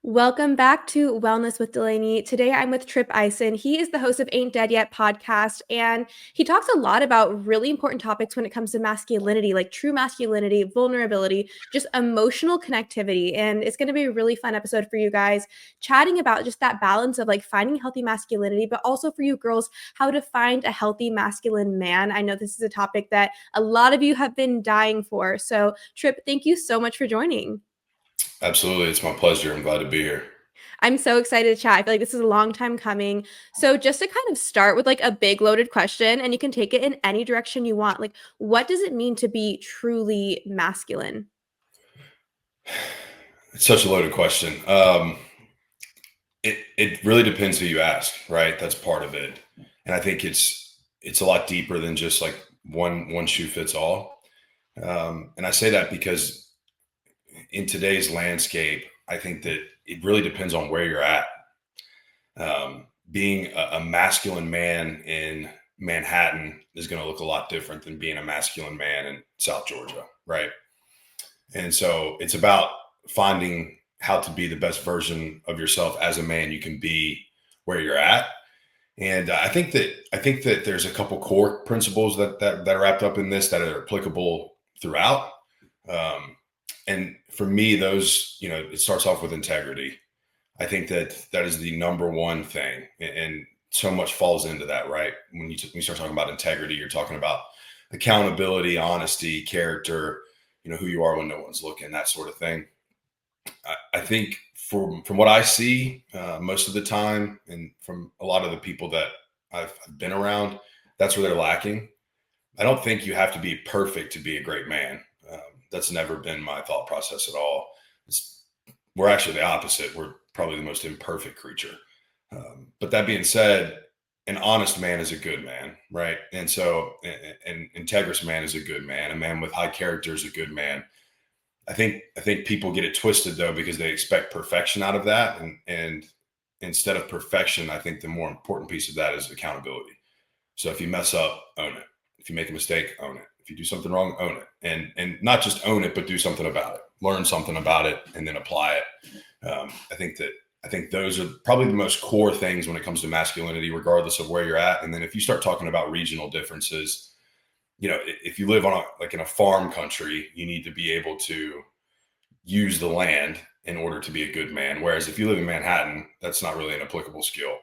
Welcome back to Wellness with Delaney. Today I'm with Trip Ison. He is the host of Ain't Dead Yet podcast, and he talks a lot about really important topics when it comes to masculinity, like true masculinity, vulnerability, just emotional connectivity. And it's going to be a really fun episode for you guys, chatting about just that balance of like finding healthy masculinity, but also for you girls, how to find a healthy masculine man. I know this is a topic that a lot of you have been dying for. So, Trip, thank you so much for joining. Absolutely. It's my pleasure. I'm glad to be here. I'm so excited to chat. I feel like this is a long time coming. So, just to kind of start with like a big loaded question, and you can take it in any direction you want. Like, what does it mean to be truly masculine? It's such a loaded question. It really depends who you ask, right? That's part of it. And I think it's a lot deeper than just like one shoe fits all. And I say that because in today's landscape, I think that it really depends on where you're at. Being a masculine man in Manhattan is going to look a lot different than being a masculine man in South Georgia, right? And so it's about finding how to be the best version of yourself as a man you can be where you're at. And I think that there's a couple core principles that are wrapped up in this that are applicable throughout. Um, and for me, those, it starts off with integrity. I think that is the number one thing, and so much falls into that, right? When you start talking about integrity, you're talking about accountability, honesty, character, who you are when no one's looking, that sort of thing. I think from what I see most of the time, and from a lot of the people that I've been around, that's where they're lacking. I don't think you have to be perfect to be a great man. That's never been my thought process at all. It's, we're actually the opposite. We're probably the most imperfect creature. But that being said, an honest man is a good man, right? And so, an integrous man is a good man. A man with high character is a good man. I think people get it twisted though because they expect perfection out of that, and instead of perfection, I think the more important piece of that is accountability. So if you mess up, own it. If you make a mistake, own it. If you do something wrong, own it, and not just own it, but do something about it. Learn something about it, and then apply it. I think those are probably the most core things when it comes to masculinity, regardless of where you're at. And then if you start talking about regional differences, if you live on like in a farm country, you need to be able to use the land in order to be a good man. Whereas if you live in Manhattan, that's not really an applicable skill,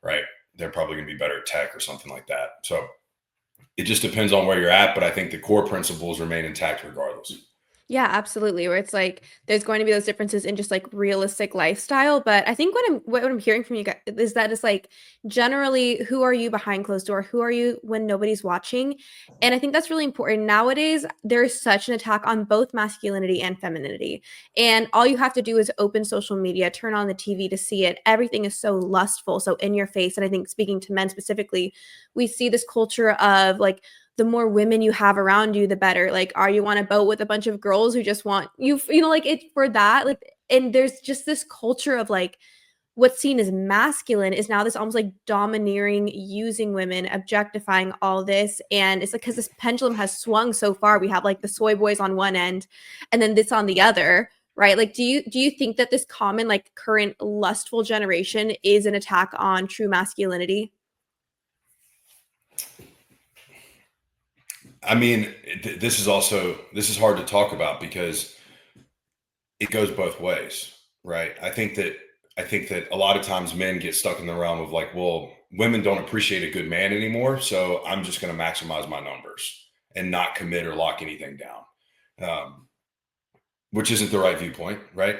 right? They're probably going to be better at tech or something like that. So it just depends on where you're at, but I think the core principles remain intact regardless. Yeah, absolutely. Where it's like there's going to be those differences in just like realistic lifestyle, but I think what I'm hearing from you guys is that it's like generally who are you behind closed door? Who are you when nobody's watching? And I think that's really important. Nowadays, there is such an attack on both masculinity and femininity. And all you have to do is open social media, turn on the TV to see it. Everything is so lustful, so in your face. And I think speaking to men specifically, we see this culture of like the more women you have around you, the better. Like, are you on a boat with a bunch of girls who just want you, like it for that? Like, and there's just this culture of like what's seen as masculine is now this almost like domineering, using women, objectifying all this. And it's like because this pendulum has swung so far, we have like the soy boys on one end and then this on the other. Right. Like, do you think that this common, like current lustful generation is an attack on true masculinity? I mean, this is hard to talk about because it goes both ways, right? I think that a lot of times men get stuck in the realm of like, well, women don't appreciate a good man anymore, so I'm just going to maximize my numbers and not commit or lock anything down, which isn't the right viewpoint, right?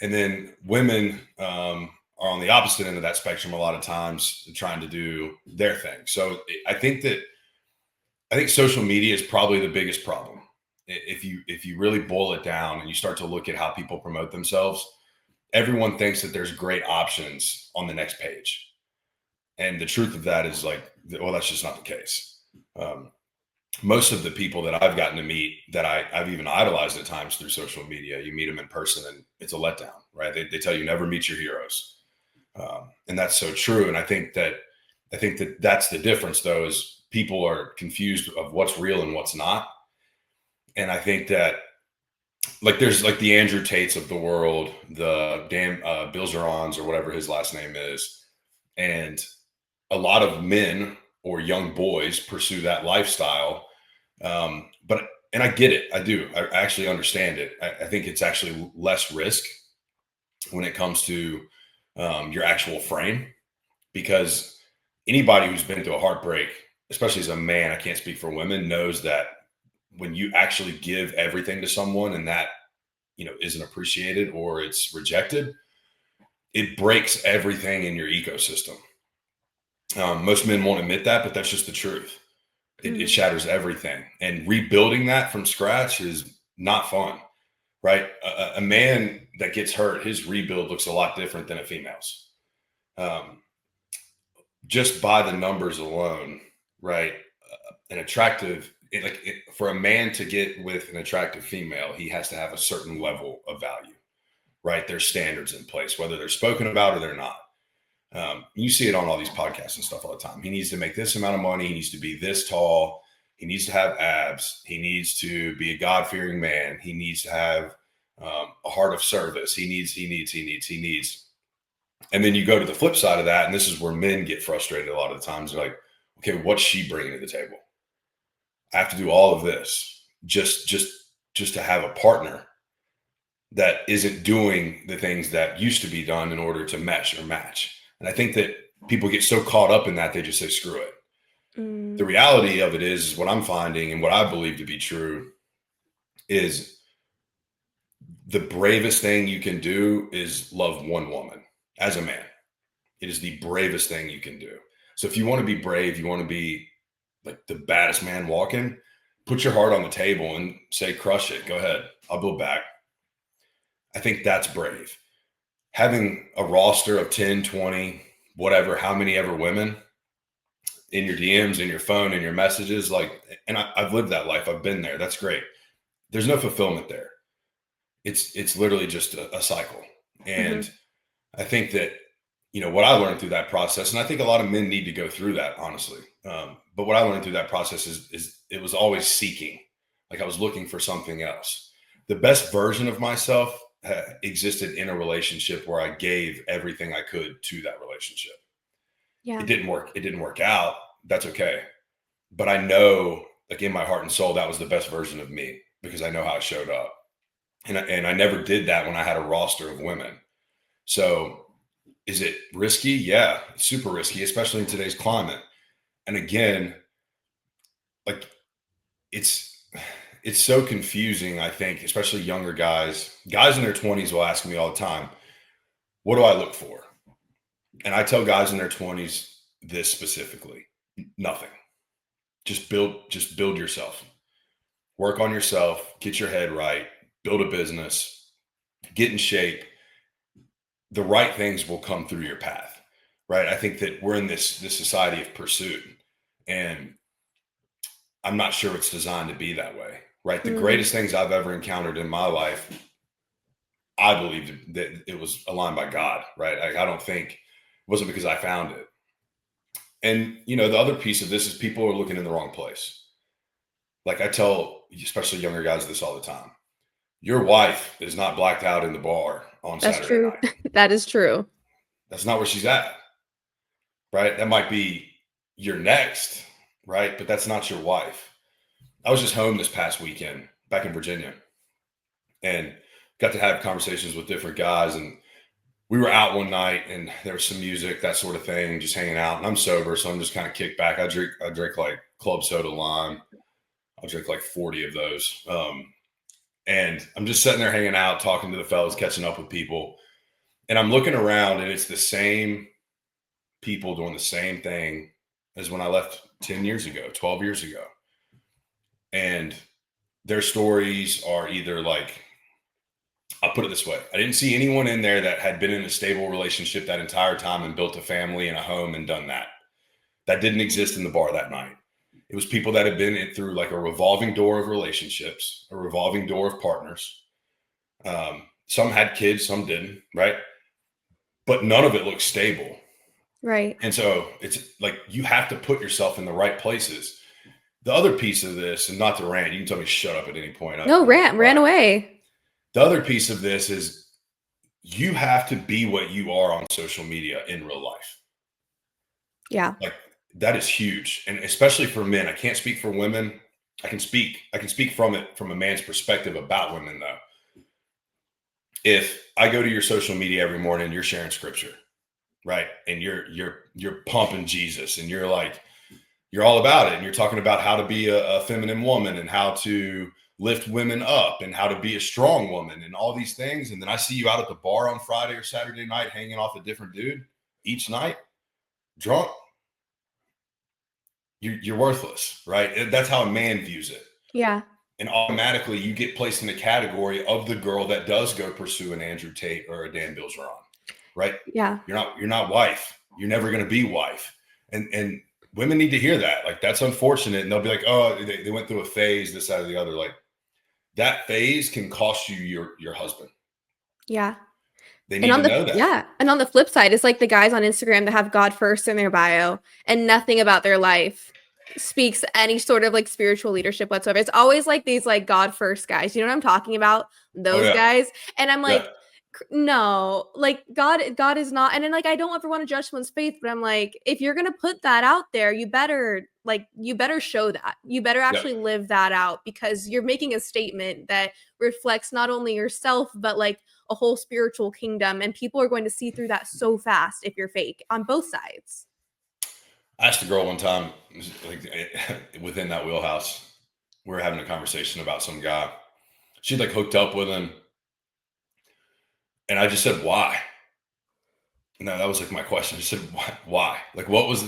And then women are on the opposite end of that spectrum a lot of times, trying to do their thing. So I think social media is probably the biggest problem. If you really boil it down and you start to look at how people promote themselves, everyone thinks that there's great options on the next page, and the truth of that is like, well, that's just not the case. Um, Most of the people that I've gotten to meet that I've even idolized at times through social media, you meet them in person and it's a letdown, right? They tell you never meet your heroes, and that's so true. And I think that that's the difference, though, is people are confused of what's real and what's not. And I think that like there's like the Andrew Tates of the world, the Dan Bill Zerons or whatever his last name is, and a lot of men or young boys pursue that lifestyle. But and I get it, I do. I actually understand it. I think it's actually less risk when it comes to your actual frame, because anybody who's been through a heartbreak, especially as a man, I can't speak for women, knows that when you actually give everything to someone and that isn't appreciated or it's rejected, it breaks everything in your ecosystem. Most men won't admit that, but that's just the truth. It Mhm. shatters everything, and rebuilding that from scratch is not fun, right? A man that gets hurt, his rebuild looks a lot different than a female's. Um, just by the numbers alone, right? An attractive, for a man to get with an attractive female, he has to have a certain level of value, right? There's standards in place, whether they're spoken about or they're not. You see it on all these podcasts and stuff all the time. He needs to make this amount of money. He needs to be this tall. He needs to have abs. He needs to be a God fearing man. He needs to have a heart of service. He needs. And then you go to the flip side of that, and this is where men get frustrated a lot of the times. They're like, okay, what's she bringing to the table? I have to do all of this just to have a partner that isn't doing the things that used to be done in order to mesh or match. And I think that people get so caught up in that they just say screw it. The Mm. reality of it is what I'm finding and what I believe to be true is the bravest thing you can do is love one woman as a man. It is the bravest thing you can do. So if you want to be brave, you want to be like the baddest man walking, put your heart on the table and say, crush it. Go ahead. I'll build back. I think that's brave. Having a roster of 10, 20, whatever, how many ever women in your DMs, in your phone, in your messages, like, and I've lived that life. I've been there. That's great. There's no fulfillment there. It's literally just a cycle. Mhm. And I think that, what I learned through that process, and I think a lot of men need to go through that, honestly. But what I learned through that process is it was always seeking. Like I was looking for something else. The best version of myself existed in a relationship where I gave everything I could to that relationship. It Yeah. didn't work. It didn't work out. That's okay. But I know, like in my heart and soul, that was the best version of me because I know how it showed up. And I never did that when I had a roster of women. So is it risky? Yeah, it's super risky, especially in today's climate. And again, like it's it's so confusing, I think, especially younger guys. Guys in their 20s will ask me all the time, what do I look for? And I tell guys in their 20s this specifically. Nothing. Just build yourself. Work on yourself, get your head right, build a business, get in shape. The right things will come through your path. Right? I think that we're in this society of pursuit, and I'm not sure it's designed to be that way. Right? The Mm. greatest things I've ever encountered in my life, I believe that it was aligned by God. Right? I don't think it wasn't because I found it. And the other piece of this is people are looking in the wrong place. Like I tell especially younger guys this all the time. Your wife is not blacked out in the bar on That's Saturday true. night. That is true. That's not where she's at, right? That might be your next, right? But that's not your wife. I was just home this past weekend back in Virginia and got to have conversations with different guys. And we were out one night and there was some music, that sort of thing, just hanging out. And I'm sober, so I'm just kind of kicked back. I drink like club soda lime. I'll drink like 40 of those. And I'm just sitting there hanging out, talking to the fellas, catching up with people. And I'm looking around and it's the same people doing the same thing as when I left 10 years ago, 12 years ago. And their stories are either like, I'll put it this way. I didn't see anyone in there that had been in a stable relationship that entire time and built a family and a home and done that. That didn't exist in the bar that night. It was people that had been through like a revolving door of relationships, a revolving door of partners. Some had kids, some didn't, right? But none of it looked stable. Right. And so it's like you have to put yourself in the right places. The other piece of this, and not to rant, you can tell me shut up at any point. No, I'm ran quiet. away. The other piece of this is you have to be what you are on social media in real life. Yeah. Like that is huge. And especially for men. I can't speak for women. I can speak from it from a man's perspective about women though. If I go to your social media every morning, you're sharing scripture, right? And you're pumping Jesus and you're like, you're all about it. And you're talking about how to be a feminine woman and how to lift women up and how to be a strong woman and all these things. And then I see you out at the bar on Friday or Saturday night hanging off a different dude each night, drunk. You're worthless, right? That's how a man views it. Yeah. And automatically you get placed in the category of the girl that does go pursue an Andrew Tate or a Dan Bilzerian, right? Yeah. You're not wife. You're never going to be wife. And women need to hear that. Like that's unfortunate. And they'll be like, oh, they went through a phase, this, that, or the other. Like that phase can cost you your husband. Yeah. They need to know that. And on the flip side, it's like the guys on Instagram that have God first in their bio and nothing about their life speaks any sort of like spiritual leadership whatsoever. It's always like these like God first guys. You know what I'm talking about? Oh Those yeah. guys. And I'm Yeah. like, no, like God is not. And then like I don't ever want to judge someone's faith, but I'm like, if you're gonna put that out there, you better show that. You better Yeah. actually live that out because you're making a statement that reflects not only yourself, but like a whole spiritual kingdom. And people are going to see through that so fast if you're fake on both sides. I asked a girl one time, like within that wheelhouse, we were having a conversation about some guy. She'd like hooked up with him. And I just said, why? No, that was like my question. I said, why? Like, what was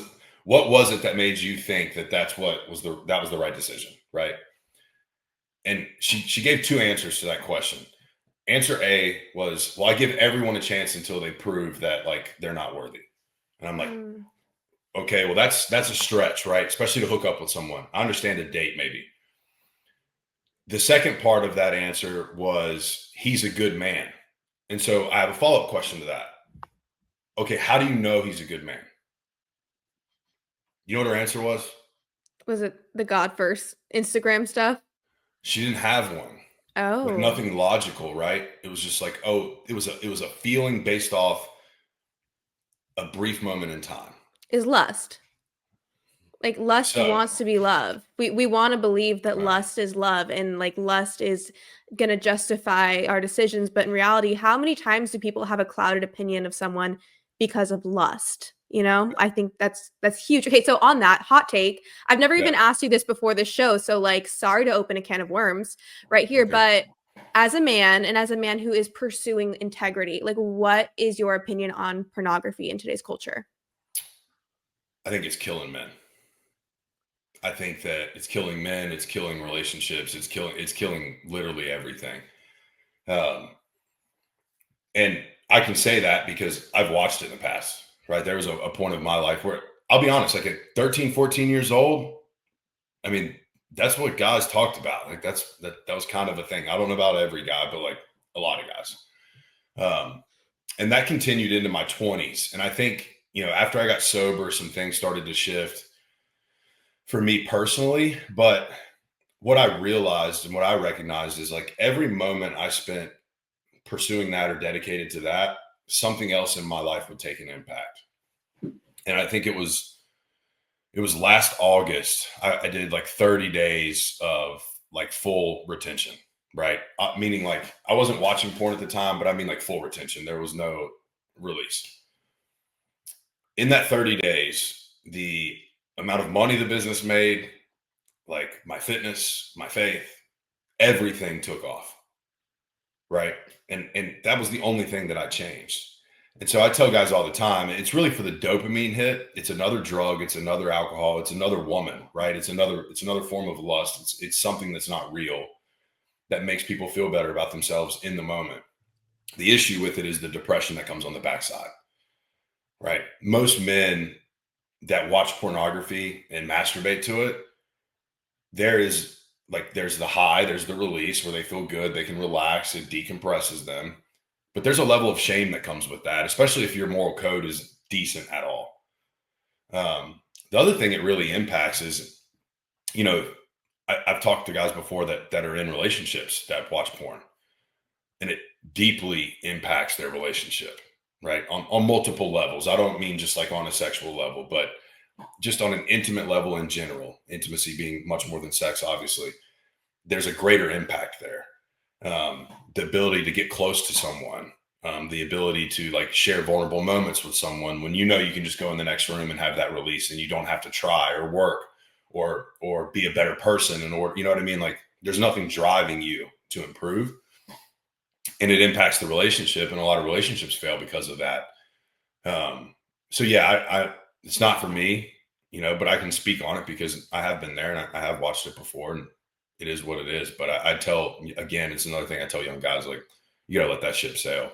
it that made you think that that was the right decision, right? And she gave two answers to that question. Answer A was, well, I give everyone a chance until they prove that like they're not worthy. And I'm like, Mm, okay, well, that's a stretch, right? Especially to hook up with someone. I understand a date, maybe. The second part of that answer was, he's a good man. And so I have a follow up question to that. Okay, how do you know he's a good man? You know what her answer was? was it the God first Instagram stuff? She didn't have one. Like Oh, nothing logical, right? It was just like, oh, it was a feeling based off a brief moment in time. is lust. Like lust So, wants to be love. We want to believe that right. lust is love and like lust is going to justify our decisions, but in reality, how many times do people have a clouded opinion of someone because of lust? You know, I think that's huge. Okay, so on that hot take, I've never Yeah. even asked you this before this show, so like sorry to open a can of worms right here, Okay. but as a man and as a man who is pursuing integrity, like what is your opinion on pornography in today's culture? I think it's killing men. I think that it's killing men, it's killing relationships, it's killing literally everything. Um, and I can say that because I've watched it in the past, right? There was a point of my life where I'll be honest, like at 13, 14 years old, I mean, that's what guys talked about. Like that was kind of a thing. I don't know about every guy, but like a lot of guys. Um, and that continued into my 20s. And I think, after I got sober, some things started to shift for me personally. But what I realized and what I recognized is like every moment I spent pursuing that or dedicated to that, something else in my life would take an impact. And I think it was last August. I did like 30 days of like full retention, right? Meaning like I wasn't watching porn at the time, but I mean like full retention. There was no release. In that 30 days, the amount of money the business made, like my fitness, my faith, everything took off, right? And that was the only thing that I changed. And so I tell guys all the time, it's really for the dopamine hit. It's another drug, it's another alcohol, it's another woman, right? It's another form of lust. It's something that's not real that makes people feel better about themselves in the moment. The issue with it is the depression that comes on the backside, right? Most men that watch pornography and masturbate to it, there's the high, there's the release where they feel good, they can relax, it decompresses them. But there's a level of shame that comes with that, especially if your moral code is decent at all. The other thing it really impacts is, I've talked to guys before that are in relationships that watch porn. and it deeply impacts their relationship, right? On multiple levels. I don't mean just like on a sexual level, but just on an intimate level in general, intimacy being much more than sex, obviously, there's a greater impact there. The ability to get close to someone, the ability to like share vulnerable moments with someone when you know you can just go in the next room and have that release and you don't have to try or work or be a better person in order, you know what I mean? Like there's nothing driving you to improve, and it impacts the relationship, and a lot of relationships fail because of that. So yeah, I it's not for me, but I can speak on it because I have been there and I have watched it before, and it is what it is. But I tell again, it's another thing I tell young guys like you gotta let that ship sail.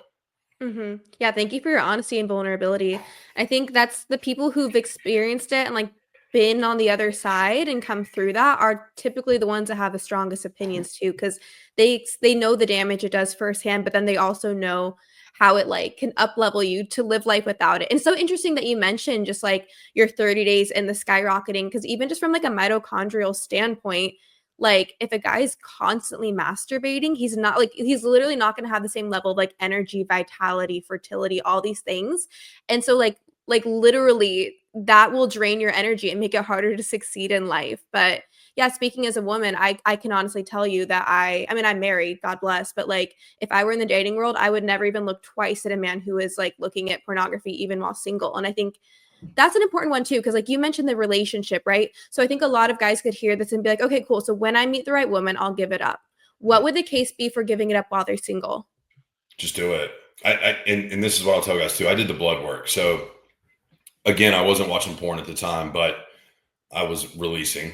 Yeah, thank you for your honesty and vulnerability. I think that's the people who've experienced it and like been on the other side and come through that are typically the ones that have the strongest opinions too, because they know the damage it does firsthand, but then they also know how it like can up level you to live life without it. And it's so interesting that you mentioned just like your 30 days and the skyrocketing, because even just from like a mitochondrial standpoint, like, if a guy is constantly masturbating, he's not like he's literally not gonna have the same level of, like, energy, vitality, fertility, all these things, and so, literally, that will drain your energy and make it harder to succeed in life, but, yeah, speaking as a woman, I can honestly tell you that I mean, I'm married, God bless, but, like, if I were in the dating world, I would never even look twice at a man who is, like, looking at pornography even while single, and I think that's an important one too, because like you mentioned the relationship, right? So I think a lot of guys could hear this and be like, okay, cool. So when I meet the right woman, I'll give it up. What would the case be for giving it up while they're single? Just do it. And this is what I'll tell guys too. I did the blood work. So again, I wasn't watching porn at the time, but I was releasing.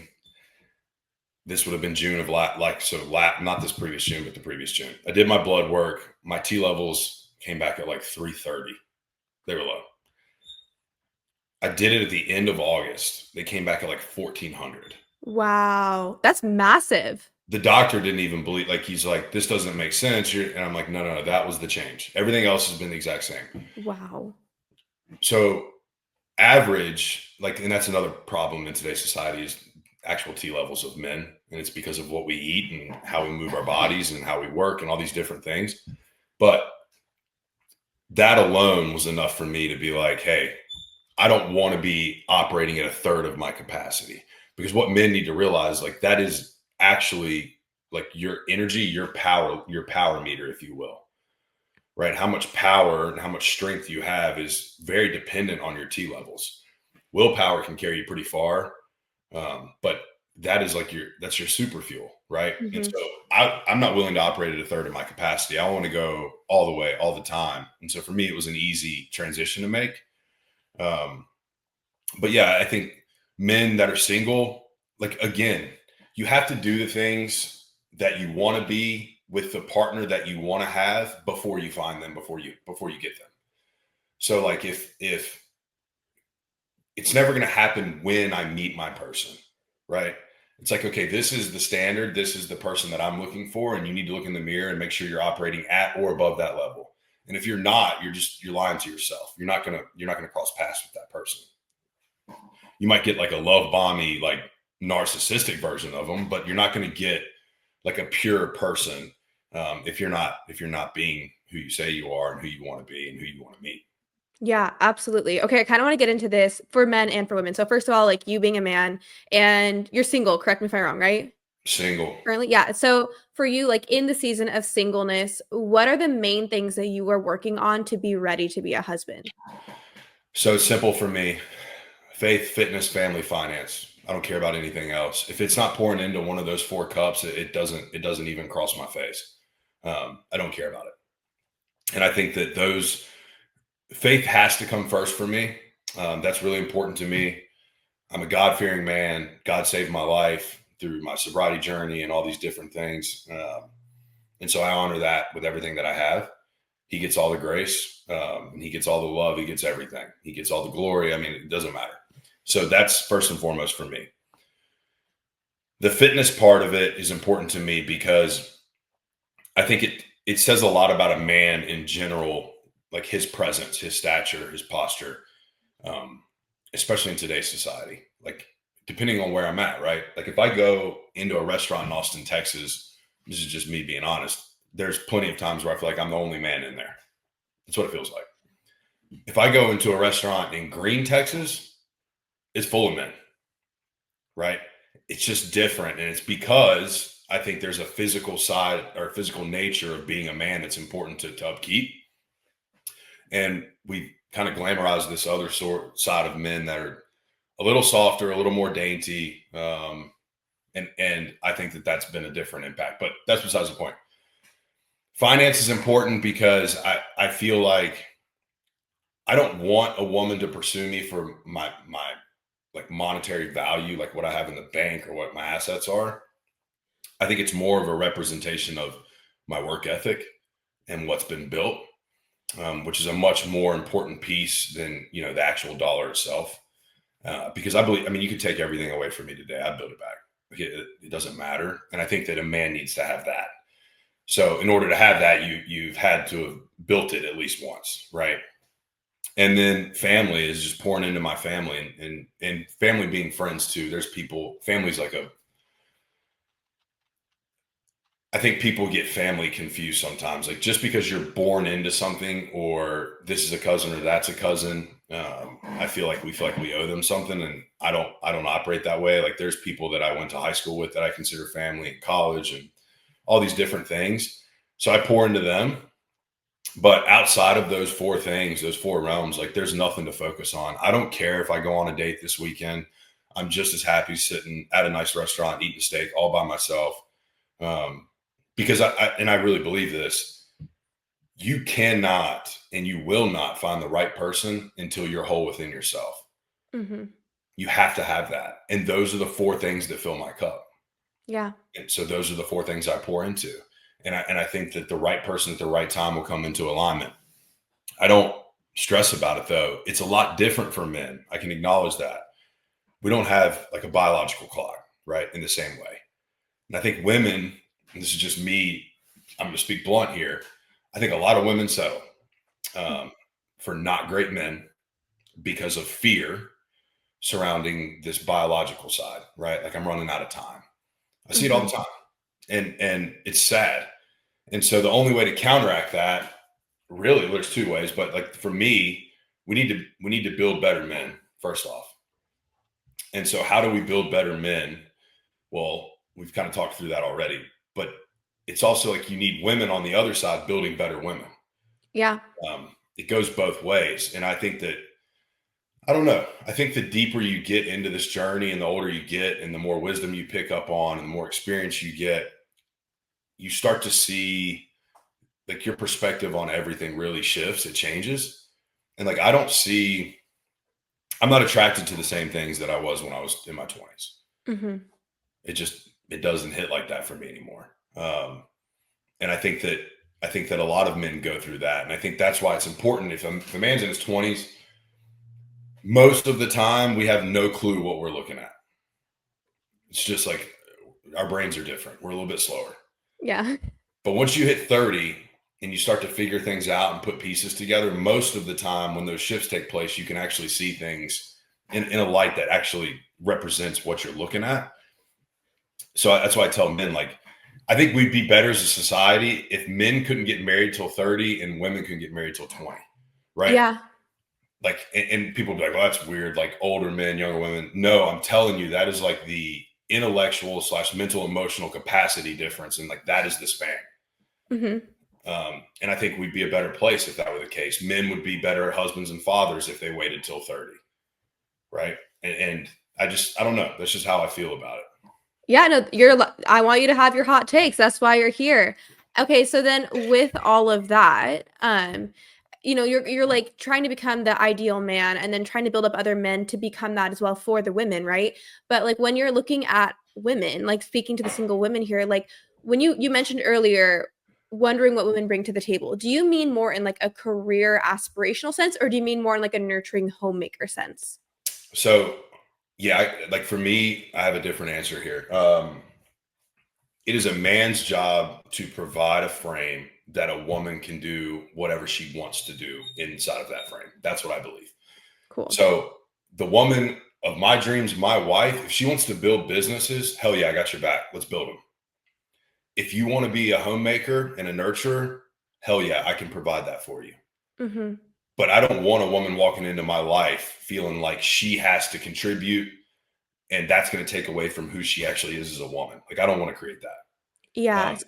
This would have been June of not this previous June, but the previous June. I did my blood work. My T levels came back at like 330. They were low. I did it at the end of August. They came back at like 1400. Wow, that's massive. The doctor didn't even believe, like, he's like, this doesn't make sense. And I'm like, no, no, no, that was the change. Everything else has been the exact same. Wow. So, average, like, and that's another problem in today's society is actual T levels of men. And it's because of what we eat and how we move our bodies and how we work and all these different things. But that alone was enough for me to be like, hey, I don't want to be operating at a third of my capacity, because what men need to realize, like, that is actually like your energy, your power meter, if you will, right? How much power and how much strength you have is very dependent on your T levels. Willpower can carry you pretty far, but that is like that's your super fuel, right? And Mhm. so I'm not willing to operate at a third of my capacity. I want to go all the way, all the time. And so for me, it was an easy transition to make. Um, but yeah, I think men that are single, like again, you have to do the things that you want to be with the partner that you want to have before you find them, before you get them. So like if it's never going to happen when I meet my person, right? It's like, okay, this is the standard. This is the person that I'm looking for. And you need to look in the mirror and make sure you're operating at or above that level. And if you're not, you're lying to yourself. You're not gonna cross paths with that person. You might get like a love bomby, like narcissistic version of them, but you're not going to get like a pure person, if you're not being who you say you are and who you want to be and who you want to meet. Yeah, absolutely. Okay, I kind of want to get into this for men and for women. So first of all, like you being a man and you're single, correct me if I'm wrong, right? Single. Currently, yeah. So for you, like in the season of singleness, what are the main things that you are working on to be ready to be a husband? So it's simple for me: faith, fitness, family, finance. I don't care about anything else. If it's not pouring into one of those four cups, it doesn't even cross my face. I don't care about it. And I think that those faith has to come first for me. That's really important to me. I'm a God fearing man. God saved my life through my sobriety journey and all these different things. And so I honor that with everything that I have. He gets all the grace, and he gets all the love. He gets everything. He gets all the glory. I mean, it doesn't matter. So that's first and foremost for me. The fitness part of it is important to me because I think it says a lot about a man in general, like his presence, his stature, his posture, um, especially in today's society. Like, depending on where I'm at, right? Like, if I go into a restaurant in Austin, Texas, this is just me being honest. there's plenty of times where I feel like I'm the only man in there. That's what it feels like. If I go into a restaurant in Green, Texas, it's full of men, right? It's just different. And it's because I think there's a physical side or physical nature of being a man that's important to upkeep. And we kind of glamorize this other side of men that are a little softer, a little more dainty. And I think that that's been a different impact, but that's besides the point. Finance is important because I feel like I don't want a woman to pursue me for my like monetary value, like what I have in the bank or what my assets are. I think it's more of a representation of my work ethic and what's been built, which is a much more important piece than the actual dollar itself. Because I believe, I mean, you could take everything away from me today, I'd build it back. Like it doesn't matter, and I think that a man needs to have that. So in order to have that, you've had to have built it at least once, right? And then family is just pouring into my family, and family being friends too. There's people, family's like I think people get family confused sometimes. Like just because you're born into something, or this is a cousin or that's a cousin, I feel like we owe them something, and I don't operate that way. Like there's people that I went to high school with that I consider family in college, and all these different things. So I pour into them. But outside of those four things, those four realms, like there's nothing to focus on. I don't care if I go on a date this weekend. I'm just as happy sitting at a nice restaurant eating a steak all by myself. Um, because I really believe this. You cannot and you will not find the right person until you're whole within yourself. Mhm. You have to have that. And those are the four things that fill my cup. Yeah. And so those are the four things I pour into. And I think that the right person at the right time will come into alignment. I don't stress about it though. It's a lot different for men. I can acknowledge that. We don't have like a biological clock, right? In the same way. And I think women, and this is just me, I'm going to speak blunt here. I think a lot of women settle um, for not great men because of fear surrounding this biological side, right? Like I'm running out of time. I see it all the Mhm. time, and it's sad. And so the only way to counteract that, really, there's two ways. But like for me, we need to build better men first off. And so how do we build better men? Well, we've kind of talked through that already, but it's also like you need women on the other side building better women. Yeah. It goes both ways. And I think that, I don't know, I think the deeper you get into this journey and the older you get and the more wisdom you pick up on and the more experience you get, you start to see like your perspective on everything really shifts, it changes. And like, I'm not attracted to the same things that I was when I was in my 20s. Mhm. It doesn't hit like that for me anymore. And I think that a lot of men go through that, and I think that's why it's important. If a man's in his 20s, most of the time we have no clue what we're looking at. It's just like our brains are different. We're a little bit slower. Yeah. But once you hit 30 and you start to figure things out and put pieces together, most of the time when those shifts take place, you can actually see things in a light that actually represents what you're looking at. So that's why I tell men, like, I think we'd be better as a society if men couldn't get married till 30 and women couldn't get married till 20. Right. Yeah. Like, and people be like, well, that's weird. Like older men, younger women. No, I'm telling you, that is like the intellectual / mental emotional capacity difference. And like, that is the span. Mhm. And I think we'd be a better place if that were the case. Men would be better husbands and fathers if they waited till 30. Right. And I don't know. That's just how I feel about it. Yeah, no, I want you to have your hot takes. That's why you're here. Okay, so then with all of that, you're like trying to become the ideal man and then trying to build up other men to become that as well for the women, right? But like when you're looking at women, like speaking to the single women here, like when you mentioned earlier wondering what women bring to the table, do you mean more in like a career aspirational sense or do you mean more in like a nurturing homemaker sense? So, yeah, like for me, I have a different answer here. It is a man's job to provide a frame that a woman can do whatever she wants to do inside of that frame. That's what I believe. Cool. So, the woman of my dreams, my wife, if she wants to build businesses, hell yeah, I got your back. Let's build them. if you want to be a homemaker and a nurturer, hell yeah, I can provide that for you. Mhm. But I don't want a woman walking into my life feeling like she has to contribute and that's going to take away from who she actually is as a woman. Like I don't want to create that. Yes.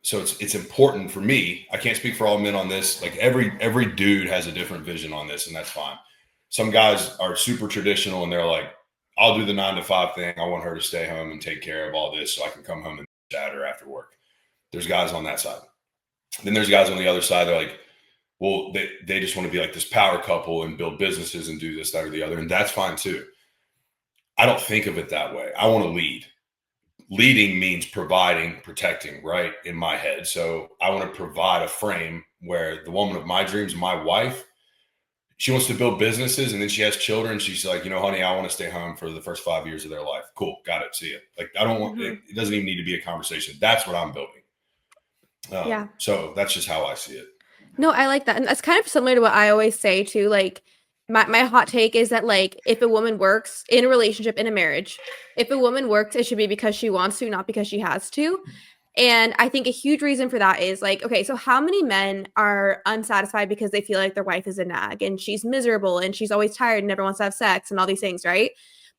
So it's important for me. I can't speak for all men on this. Like every dude has a different vision on this, and that's fine. Some guys are super traditional and they're like, I'll do the 9 to 5 thing. I want her to stay home and take care of all this so I can come home and chat her after work. There's guys on that side. Then there's guys on the other side. They're like, well, they just want to be like this power couple and build businesses and do this, that, or the other. And that's fine too. I don't think of it that way. I want to lead. Leading means providing, protecting, right? In my head. So I want to provide a frame where the woman of my dreams, my wife, she wants to build businesses and then she has children. She's like, honey, I want to stay home for the first 5 years of their life. Cool. Got it. See you. Like, I don't want it. Mhm. It doesn't even need to be a conversation. That's what I'm building. Yeah. So that's just how I see it. No, I like that, and that's kind of similar to what I always say too, like, my hot take is that, like, if a woman works in a relationship, in a marriage, if a woman works, it should be because she wants to, not because she has to, and I think a huge reason for that is, like, okay, so how many men are unsatisfied because they feel like their wife is a nag, and she's miserable, and she's always tired and never wants to have sex, and all these things, right?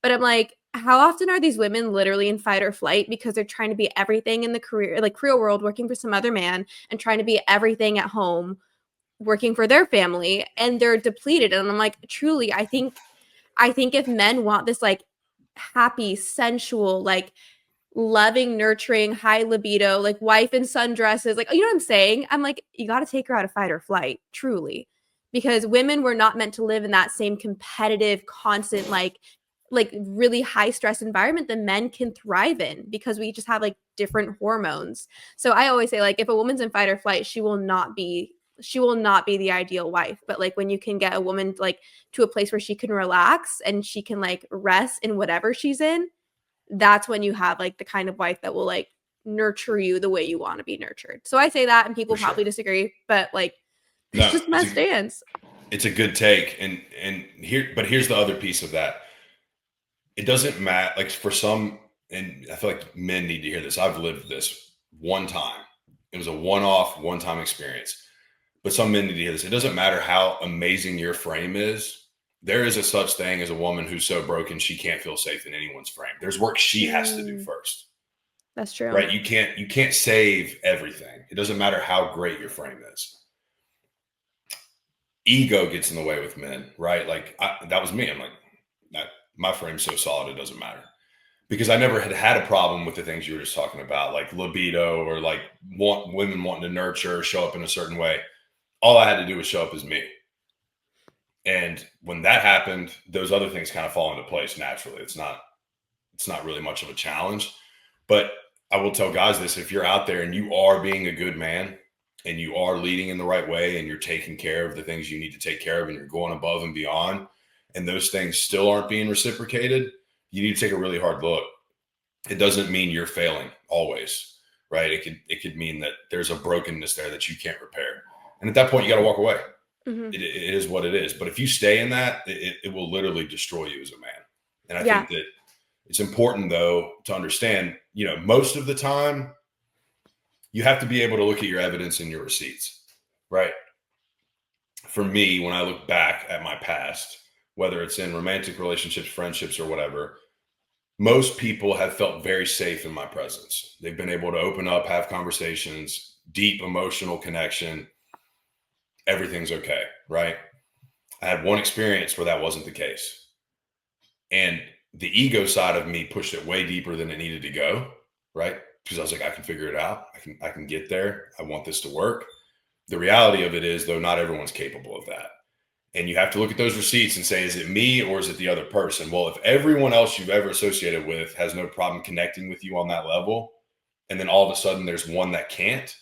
But I'm like, how often are these women literally in fight or flight because they're trying to be everything in the career, like, career world, working for some other man, and trying to be everything at home working for their family, and they're depleted, and I'm like, truly, I think if men want this, like, happy, sensual, like, loving, nurturing, high libido, like, wife and son dresses, like, you know what I'm saying? I'm like, you gotta take her out of fight or flight, truly, because women were not meant to live in that same competitive, constant, like really high stress environment that men can thrive in because we just have like different hormones. So I always say, like, if a woman's in fight or flight, she will not be the ideal wife. But like when you can get a woman like to a place where she can relax and she can like rest in whatever she's in, that's when you have like the kind of wife that will like nurture you the way you want to be nurtured. So I say that and For people sure. probably disagree, but like it's No, just my stance. it's a good take. But here's the other piece of that. It doesn't matter. Like for some, and I feel like men need to hear this. I've lived this one time. It was a one-off, one-time experience. But some men need to hear this. It doesn't matter how amazing your frame is. There is a such thing as a woman who's so broken she can't feel safe in anyone's frame. There's work she has to do Mm, first, that's true. right? You can't save everything. It doesn't matter how great your frame is. Ego gets in the way with men, right? Like that was me. I'm like, my frame's so solid it doesn't matter because I never had a problem with the things you were just talking about, like libido or like women wanting to nurture or show up in a certain way. All I had to do was show up as me. And when that happened, those other things kind of fall into place naturally. It's not really much of a challenge. But I will tell guys this: if you're out there and you are being a good man and you are leading in the right way and you're taking care of the things you need to take care of and you're going above and beyond, and those things still aren't being reciprocated, you need to take a really hard look. It doesn't mean you're failing always, right? It could mean that there's a brokenness there that you can't repair. And at that point, you got to walk away. Hmm. It is what it is. But if you stay in that, it will literally destroy you as a man. And I Yeah. think that it's important, though, to understand, most of the time, you have to be able to look at your evidence and your receipts, right? For me, when I look back at my past, whether it's in romantic relationships, friendships, or whatever, most people have felt very safe in my presence. They've been able to open up, have conversations, deep emotional connection. Everything's okay, right? I had one experience where that wasn't the case. And the ego side of me pushed it way deeper than it needed to go, right? Because I was like, I can figure it out. I can get there. I want this to work. The reality of it is, though, not everyone's capable of that. And you have to look at those receipts and say, is it me or is it the other person? Well, if everyone else you've ever associated with has no problem connecting with you on that level, and then all of a sudden there's one that can't,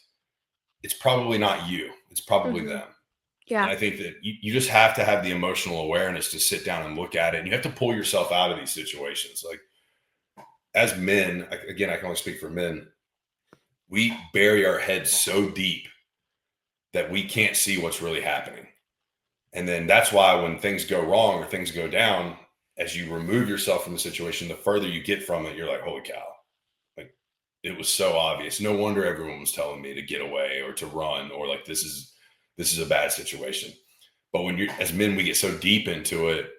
it's probably not you. It's probably Hmm. them. And Yeah. I think that you just have to have the emotional awareness to sit down and look at it. And you have to pull yourself out of these situations. Like as men, again, I can only speak for men, we bury our heads so deep that we can't see what's really happening. And then that's why when things go wrong or things go down, as you remove yourself from the situation, the further you get from it, you're like, holy cow. Like it was so obvious. No wonder everyone was telling me to get away or to run or like this is a bad situation. But when you as men we get so deep into it,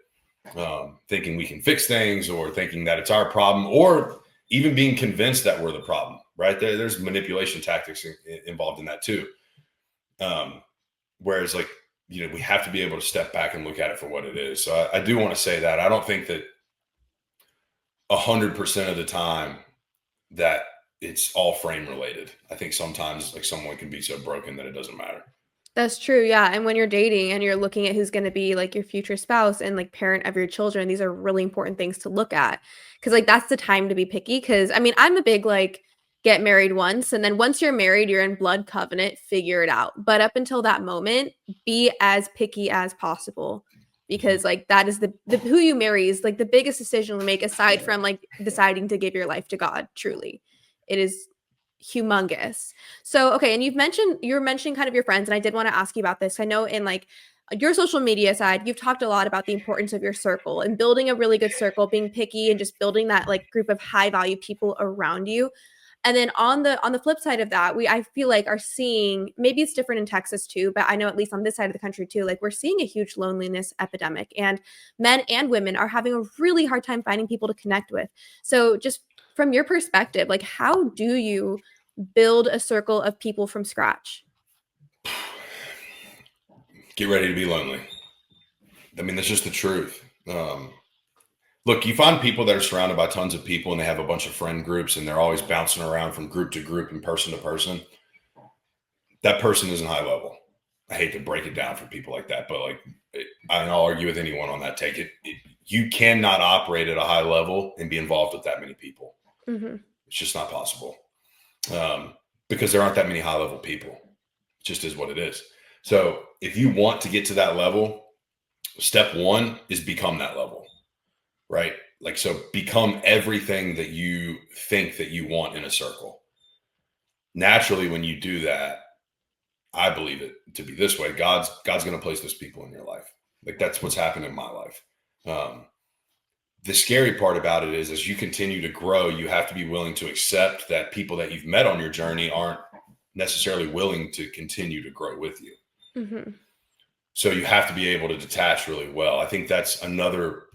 thinking we can fix things or thinking that it's our problem or even being convinced that we're the problem. Right there's manipulation tactics involved in that too. Um, Whereas like we have to be able to step back and look at it for what it is. So I do want to say that I don't think that 100% of the time that it's all frame related. I think sometimes like someone can be so broken that it doesn't matter. That's true, yeah, and when you're dating and you're looking at who's gonna be, like, your future spouse and, like, parent of your children, these are really important things to look at, because like, that's the time to be picky. Because I mean, I'm a big, like, get married once, and then once you're married, you're in blood covenant, figure it out, but up until that moment, be as picky as possible because, like, that is the who you marry is, like, the biggest decision to make aside from, like, deciding to give your life to God, truly. It is humongous. So, okay, and you were mentioning kind of your friends, and I did want to ask you about this. I know in like your social media side, you've talked a lot about the importance of your circle and building a really good circle, being picky and just building that like group of high value people around you. And then on the flip side of that, we I feel like are seeing maybe it's different in Texas too, but I know at least on this side of the country too, like we're seeing a huge loneliness epidemic and men and women are having a really hard time finding people to connect with. So just from your perspective, like how do you build a circle of people from scratch? Get ready to be lonely. I mean, that's just the truth. Look, you find people that are surrounded by tons of people and they have a bunch of friend groups and they're always bouncing around from group to group and person to person. That person isn't high level. I hate to break it down for people like that, but like I'll argue with anyone on that take. You cannot operate at a high level and be involved with that many people. Mhm. It's just not possible because there aren't that many high level people. It just is what it is. So if you want to get to that level, step one is become that level, right? Like, so become everything that you think that you want in a circle. Naturally, when you do that, I believe it to be this way. God's going to place those people in your life. Like that's what's happened in my life. Um, the scary part about it is as you continue to grow, you have to be willing to accept that people that you've met on your journey aren't necessarily willing to continue to grow with you. Mhm. So you have to be able to detach really well. I think that's another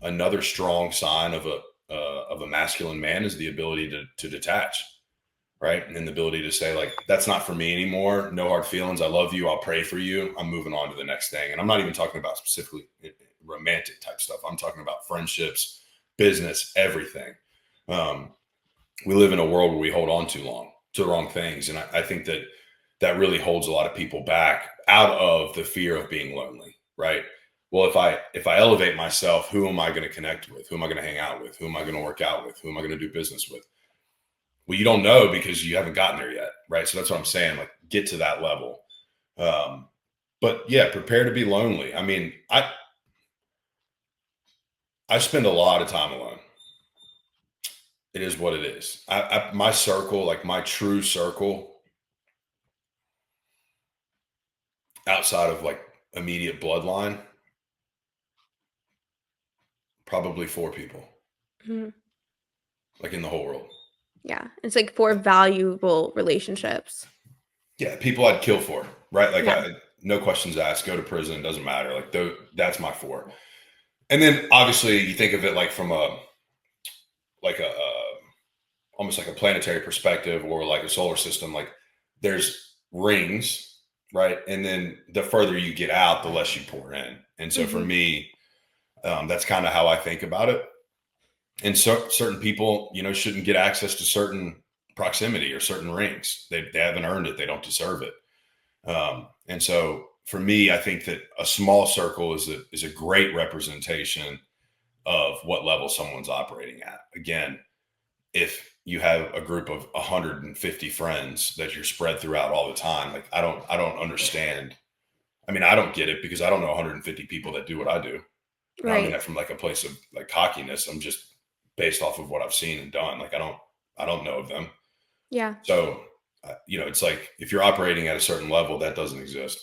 strong sign of a masculine man is the ability to detach, right? And the ability to say like that's not for me anymore. No hard feelings. I love you. I'll pray for you. I'm moving on to the next thing. And I'm not even talking about specifically romantic type stuff. I'm talking about friendships, business, everything. Um, we live in a world where we hold on too long to the wrong things, and I think that that really holds a lot of people back out of the fear of being lonely, right? Well, if I elevate myself, who am I going to connect with? Who am I going to hang out with? Who am I going to work out with? Who am I going to do business with? Well, you don't know because you haven't gotten there yet, right? So that's what I'm saying. Like, get to that level. Um, but yeah, prepare to be lonely. I mean, I spend a lot of time alone. It is what it is. My circle, like my true circle, outside of like immediate bloodline, probably four people, Mhm. like in the whole world. Yeah, it's like for valuable relationships. Yeah, people I'd kill for, right? Like Yeah. no questions asked, go to prison, doesn't matter. Like that's my four. And then obviously you think of it like from a like a almost like a planetary perspective or like a solar system. Like there's rings, right? And then the further you get out, the less you pour in. And so for Mhm. me, that's kind of how I think about it. And so certain people, shouldn't get access to certain proximity or certain rings. They haven't earned it. They don't deserve it. And so for me, I think that a small circle is a great representation of what level someone's operating at. Again, if you have a group of 150 friends that you're spread throughout all the time, like I don't understand. I mean, I don't get it because I don't know 150 people that do what I do. And I don't mean Right. that from like a place of like cockiness. I'm just based off of what I've seen and done. Like I don't know of them. Yeah. So, it's like if you're operating at a certain level, that doesn't exist.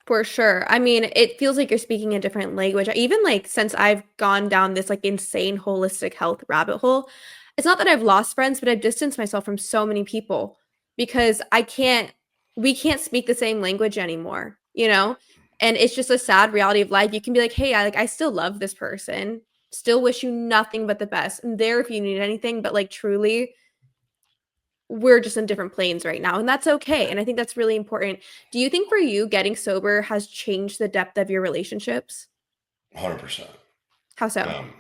For sure. I mean, it feels like you're speaking a different language. Even like since I've gone down this like insane holistic health rabbit hole, it's not that I've lost friends, but I've distanced myself from so many people because we can't speak the same language anymore, you know? And it's just a sad reality of life. You can be like, hey, I still love this person, still wish you nothing but the best. And there if you need anything, but like truly, we're just in different planes right now. And that's okay. And I think that's really important. Do you think for you, getting sober has changed the depth of your relationships? 100%. How so? Um,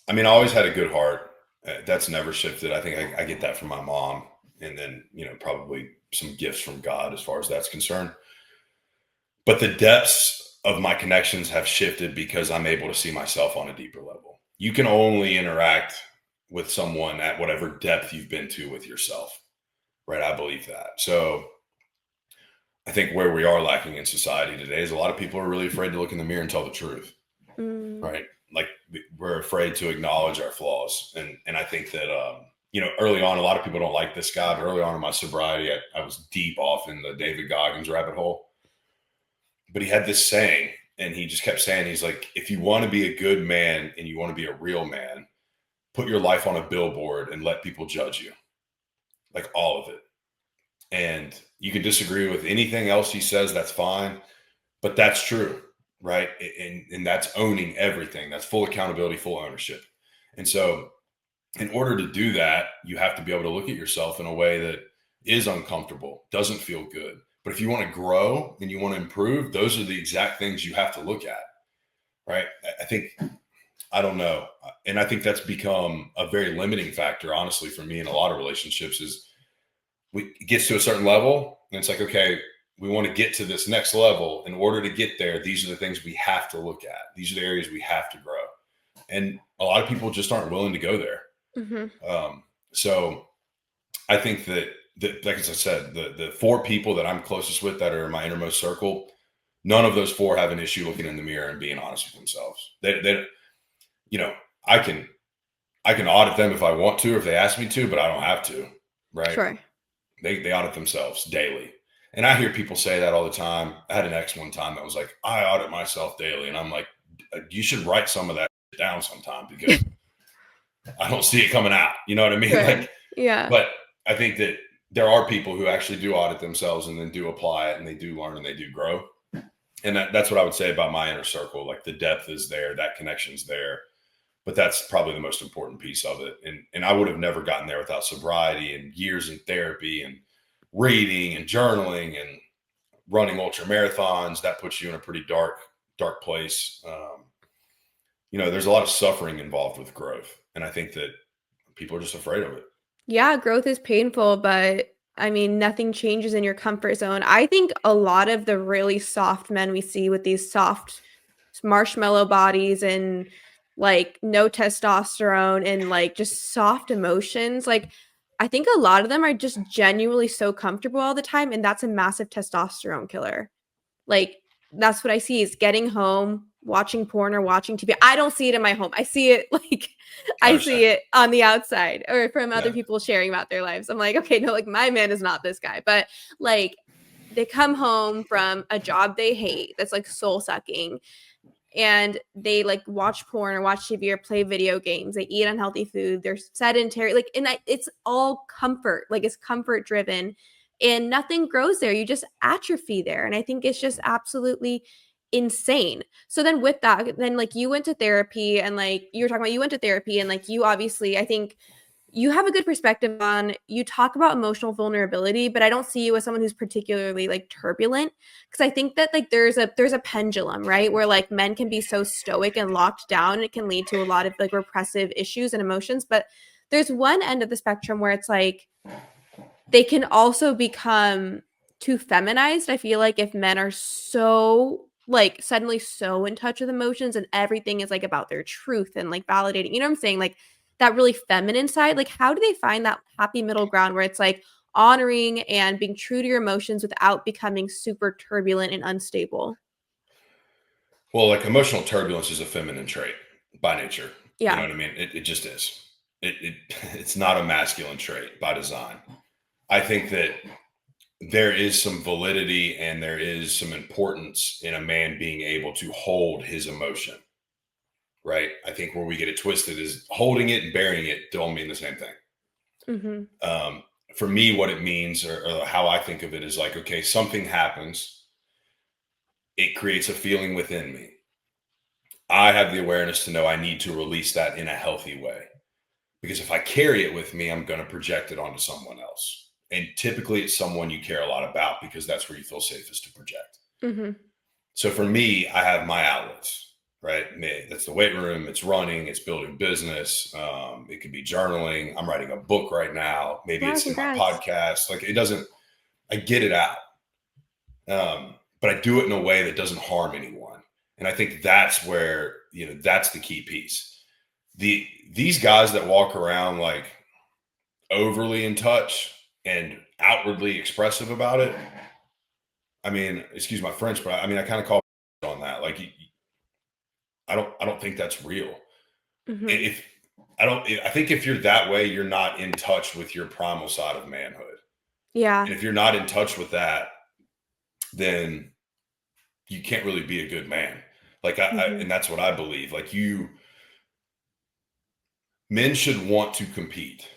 I mean, I always had a good heart. That's never shifted. I think I get that from my mom, and then probably some gifts from God as far as that's concerned. But the depths of my connections have shifted because I'm able to see myself on a deeper level. You can only interact with someone at whatever depth you've been to with yourself, right? I believe that. So I think where we are lacking in society today is a lot of people are really afraid to look in the mirror and tell the truth, Mm, right? Like we're afraid to acknowledge our flaws, and I think that early on, a lot of people don't like this guy, but early on in my sobriety, I was deep off in the David Goggins rabbit hole. But he had this saying, and he just kept saying, he's like, if you want to be a good man and you want to be a real man, put your life on a billboard and let people judge you, like all of it. And you can disagree with anything else he says, that's fine, but that's true, right? And that's owning everything. That's full accountability, full ownership. And so, in order to do that, you have to be able to look at yourself in a way that is uncomfortable, doesn't feel good. But if you want to grow and you want to improve, those are the exact things you have to look at, right? I think, I don't know. And I think that's become a very limiting factor, honestly, for me in a lot of relationships is it gets to a certain level and it's like, okay, we want to get to this next level. In order to get there, these are the things we have to look at. These are the areas we have to grow. And a lot of people just aren't willing to go there. hmm So I think that, like as I said, the four people that I'm closest with that are in my innermost circle, none of those four have an issue looking in the mirror and being honest with themselves. They you know, I can audit them if I want to, or if they ask me to, but I don't have to, right? Sure. They audit themselves daily. And I hear people say that all the time. I had an ex one time that was like, I audit myself daily. And I'm like, you should write some of that down sometime because I don't see it coming out. You know what I mean? Sure. Like, Yeah. but I think that there are people who actually do audit themselves and then do apply it and they do learn and they do grow. And that's what I would say about my inner circle. Like the depth is there, that connection's there, but that's probably the most important piece of it. And I would have never gotten there without sobriety and years in therapy and reading and journaling and running ultra marathons. That puts you in a pretty dark place. There's a lot of suffering involved with growth. And I think that people are just afraid of it. Yeah, growth is painful, but I mean, nothing changes in your comfort zone. I think a lot of the really soft men we see with these soft marshmallow bodies and like no testosterone and like just soft emotions, like I think a lot of them are just genuinely so comfortable all the time, and that's a massive testosterone killer. Like that's what I see is getting home, watching porn or watching TV. I don't see it in my home. I see it like I I understand. see it on the outside or from other Yeah. people sharing about their lives. I'm like, okay, no, like my man is not this guy. But like they come home from a job they hate that's like soul sucking and they like watch porn or watch TV or play video games. They eat unhealthy food. They're sedentary. Like, and it's all comfort. Like, it's comfort driven, and nothing grows there. You just atrophy there, and I think it's just absolutely insane. So then, with that, then like you went to therapy, and like you were talking about, you went to therapy, and like you obviously, I think you have a good perspective on you talk about emotional vulnerability, but I don't see you as someone who's particularly like turbulent because I think that like there's a pendulum, right? Where like men can be so stoic and locked down and it can lead to a lot of like repressive issues and emotions, but there's one end of the spectrum where it's like they can also become too feminized. I feel like if men are so like suddenly so in touch with emotions and everything is like about their truth and like validating, you know what I'm saying? Like that really feminine side. Like, how do they find that happy middle ground where it's like honoring and being true to your emotions without becoming super turbulent and unstable? Well, like emotional turbulence is a feminine trait by nature. You know Yeah. what I mean? It just is. It it's not a masculine trait by design. I think that there is some validity and there is some importance in a man being able to hold his emotion, right? I think where we get it twisted is holding it and burying it don't mean the same thing. Mhm. Um, for me, what it means, or how I think of it, is like, okay, something happens, it creates a feeling within me. I have the awareness to know I need to release that in a healthy way. Because if I carry it with me, I'm going to project it onto someone else. And typically it's someone you care a lot about because that's where you feel safest to project. Mhm. So for me, I have my outlets, right? That's the weight room, it's running, it's building business. It could be journaling. I'm writing a book right now. Maybe Wow, it's in my congrats. podcast. Like, it doesn't, I get it out. But I do it in a way that doesn't harm anyone. And I think that's where, that's the key piece. These guys that walk around like overly in touch and outwardly expressive about it. I mean, excuse my French, but I mean, I kind of call on that. Like, I don't think that's real. Mhm. If I think if you're that way, you're not in touch with your primal side of manhood. Yeah. And if you're not in touch with that, then you can't really be a good man. Like, Mhm. and that's what I believe. Like, men should want to compete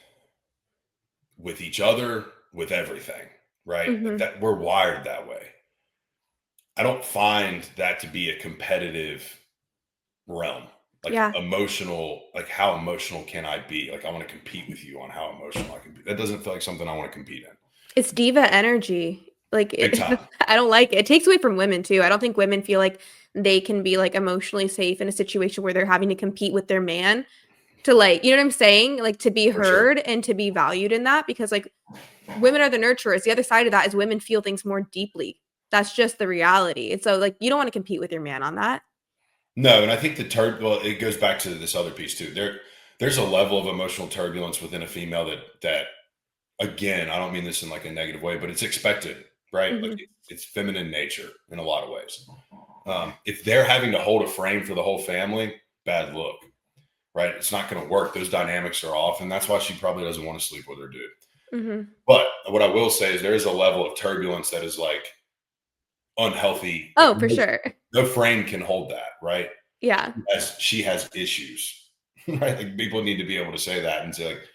with each other, with everything, right? Like, Mhm. that we're wired that way. I don't find that to be a competitive realm. Like, Yeah. emotional, like, how emotional can I be? Like, I want to compete with you on how emotional I can be. That doesn't feel like something I want to compete in. It's diva energy. Like, Big it time. I don't like it. It takes away from women too. I don't think women feel like they can be, like, emotionally safe in a situation where they're having to compete with their man to, like, you know what I'm saying? Like, to be For sure. heard and to be valued in that because, like, women are the nurturers. The other side of that is women feel things more deeply. That's just the reality. And so, like, you don't wanna compete with your man on that. No, and I think well, it goes back to this other piece too. There's a level of emotional turbulence within a female that again, I don't mean this in like a negative way, but it's expected, right? Like, Mhm. it's feminine nature in a lot of ways. If they're having to hold a frame for the whole family, bad look, right? It's not going to work. Those dynamics are off, and that's why she probably doesn't want to sleep with her dude. Mhm. But what I will say is there is a level of turbulence that is like unhealthy. Like, Oh, for sure. no frame can hold that, right? Yeah. As she has issues, right? Like, people need to be able to say that and say, like,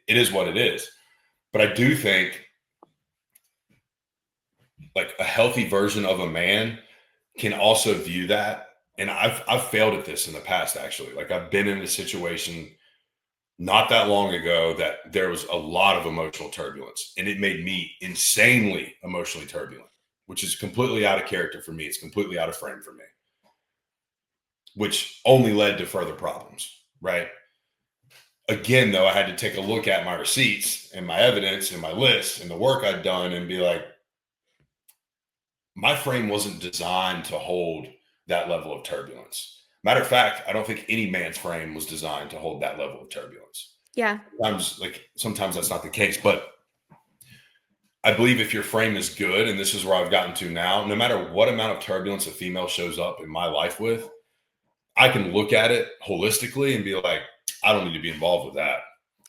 it is what it is. But I do think like a healthy version of a man can also view that. And I've failed at this in the past, actually. Like, I've been in a situation not that long ago that there was a lot of emotional turbulence, and it made me insanely emotionally turbulent, which is completely out of character for me. It's completely out of frame for me, which only led to further problems, right? Again, though, I had to take a look at my receipts and my evidence and my list and the work I'd done and be like, my frame wasn't designed to hold that level of turbulence. Matter of fact, I don't think any man's frame was designed to hold that level of turbulence. Yeah. Sometimes that's not the case, but I believe if your frame is good, and this is where I've gotten to now, no matter what amount of turbulence a female shows up in my life with, I can look at it holistically and be like, I don't need to be involved with that.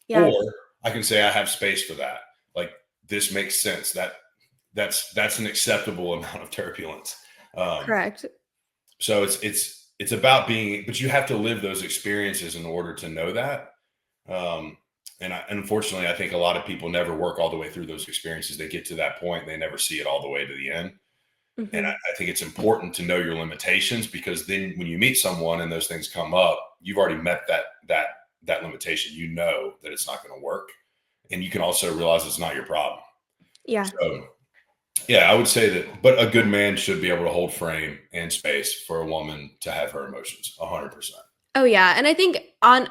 Yeah. Or I can say I have space for that. Like, this makes sense. That's an acceptable amount of turbulence. Um, Correct. so it's about being, but you have to live those experiences in order to know that. Um, and unfortunately, I think a lot of people never work all the way through those experiences. They get to that point, and they never see it all the way to the end. And Mhm. I think it's important to know your limitations, because then when you meet someone and those things come up, you've already met that limitation. You know that it's not going to work, and you can also realize it's not your problem. Yeah. So yeah, I would say that, but a good man should be able to hold frame and space for a woman to have her emotions 100%. Oh, yeah, and I think on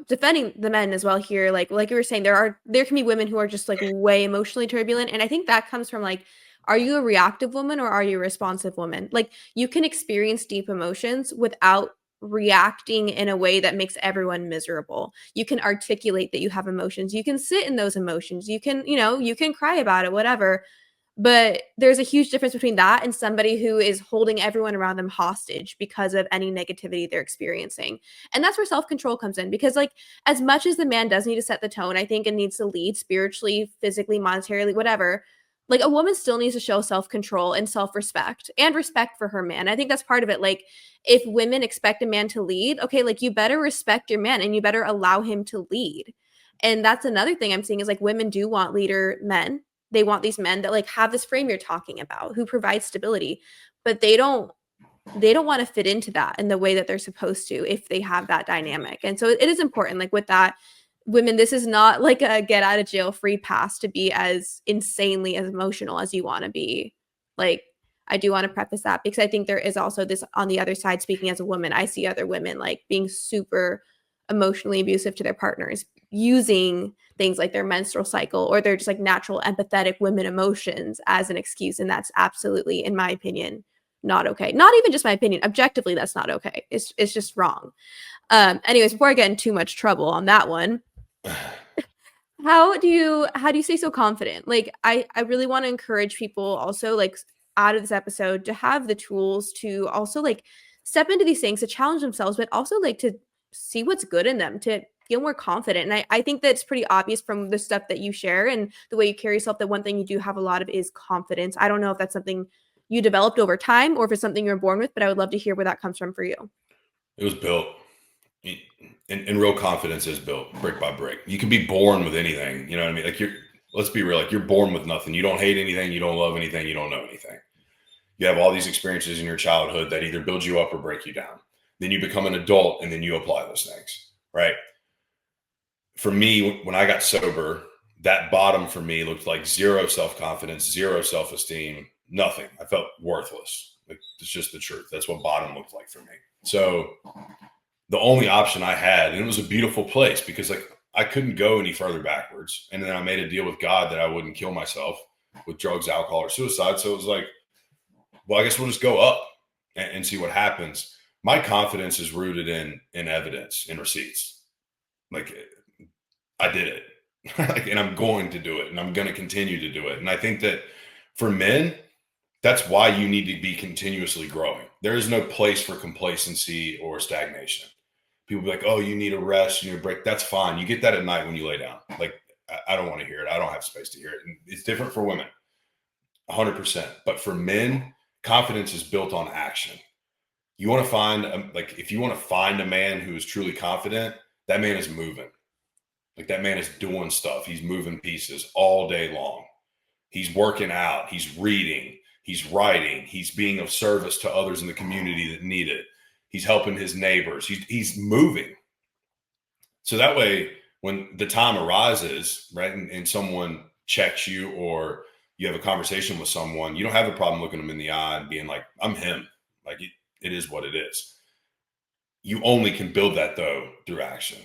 defending the men as well here, like you were saying, there can be women who are just, like, way emotionally turbulent, and I think that comes from, like, are you a reactive woman or are you a responsive woman? Like, you can experience deep emotions without reacting in a way that makes everyone miserable. You can articulate that you have emotions. You can sit in those emotions. You can cry about it, whatever. But there's a huge difference between that and somebody who is holding everyone around them hostage because of any negativity they're experiencing. And that's where self-control comes in because, like, as much as the man does need to set the tone, I think, and needs to lead spiritually, physically, monetarily, whatever, like a woman still needs to show self-control and self-respect and respect for her man. I think that's part of it. Like if women expect a man to lead, okay, like you better respect your man and you better allow him to lead. And that's another thing I'm seeing is like women do want leader men. They want these men that like have this frame you're talking about, who provide stability, but they don't want to fit into that in the way that they're supposed to if they have that dynamic. And so it is important, like with that, women, this is not like a get out of jail free pass to be as insanely as emotional as you want to be. Like, I do want to preface that because I think there is also this on the other side. Speaking as a woman, I see other women like being super emotionally abusive to their partners, using things like their menstrual cycle or their just like natural empathetic women emotions as an excuse. And that's absolutely, in my opinion, not okay. Not even just my opinion. Objectively, that's not okay. It's just wrong. Anyways, before I get in too much trouble on that one, how do you stay so confident? Like I really want to encourage people also like out of this episode to have the tools to also like step into these things to challenge themselves, but also like to see what's good in them, to feel more confident. And I think that's pretty obvious from the stuff that you share and the way you carry yourself that one thing you do have a lot of is confidence. I don't know if that's something you developed over time or if it's something you were born with, but I would love to hear where that comes from for you. It was built. And real confidence is built brick by brick. You can be born with anything, you know what I mean? Like let's be real, like you're born with nothing. You don't hate anything, you don't love anything, you don't know anything. You have all these experiences in your childhood that either build you up or break you down. Then you become an adult and then you apply those things, right? For me, when I got sober, that bottom for me looked like zero self-confidence, zero self-esteem, nothing. I felt worthless. Like it's just the truth. That's what bottom looked like for me. So the only option I had, and it was a beautiful place because like I couldn't go any further backwards. And then I made a deal with God that I wouldn't kill myself with drugs, alcohol, or suicide. So it was like, well, I guess we'll just go up and see what happens. My confidence is rooted in evidence, in receipts. Like I did it. Like, and I'm going to do it and I'm going to continue to do it. And I think that for men, that's why you need to be continuously growing. There is no place for complacency or stagnation. People be like, oh, you need a rest, you need a break. That's fine. You get that at night when you lay down. Like, I don't want to hear it. I don't have space to hear it. And it's different for women, 100%. But for men, confidence is built on action. You want to find, like, if you want to find a man who is truly confident, that man is moving. Like, that man is doing stuff. He's moving pieces all day long. He's working out. He's reading. He's writing. He's being of service to others in the community that need it. He's helping his neighbors. He's moving. So that way, when the time arises, right, and someone checks you or you have a conversation with someone, you don't have a problem looking them in the eye and being like, I'm him. Like it is what it is. You only can build that though through action.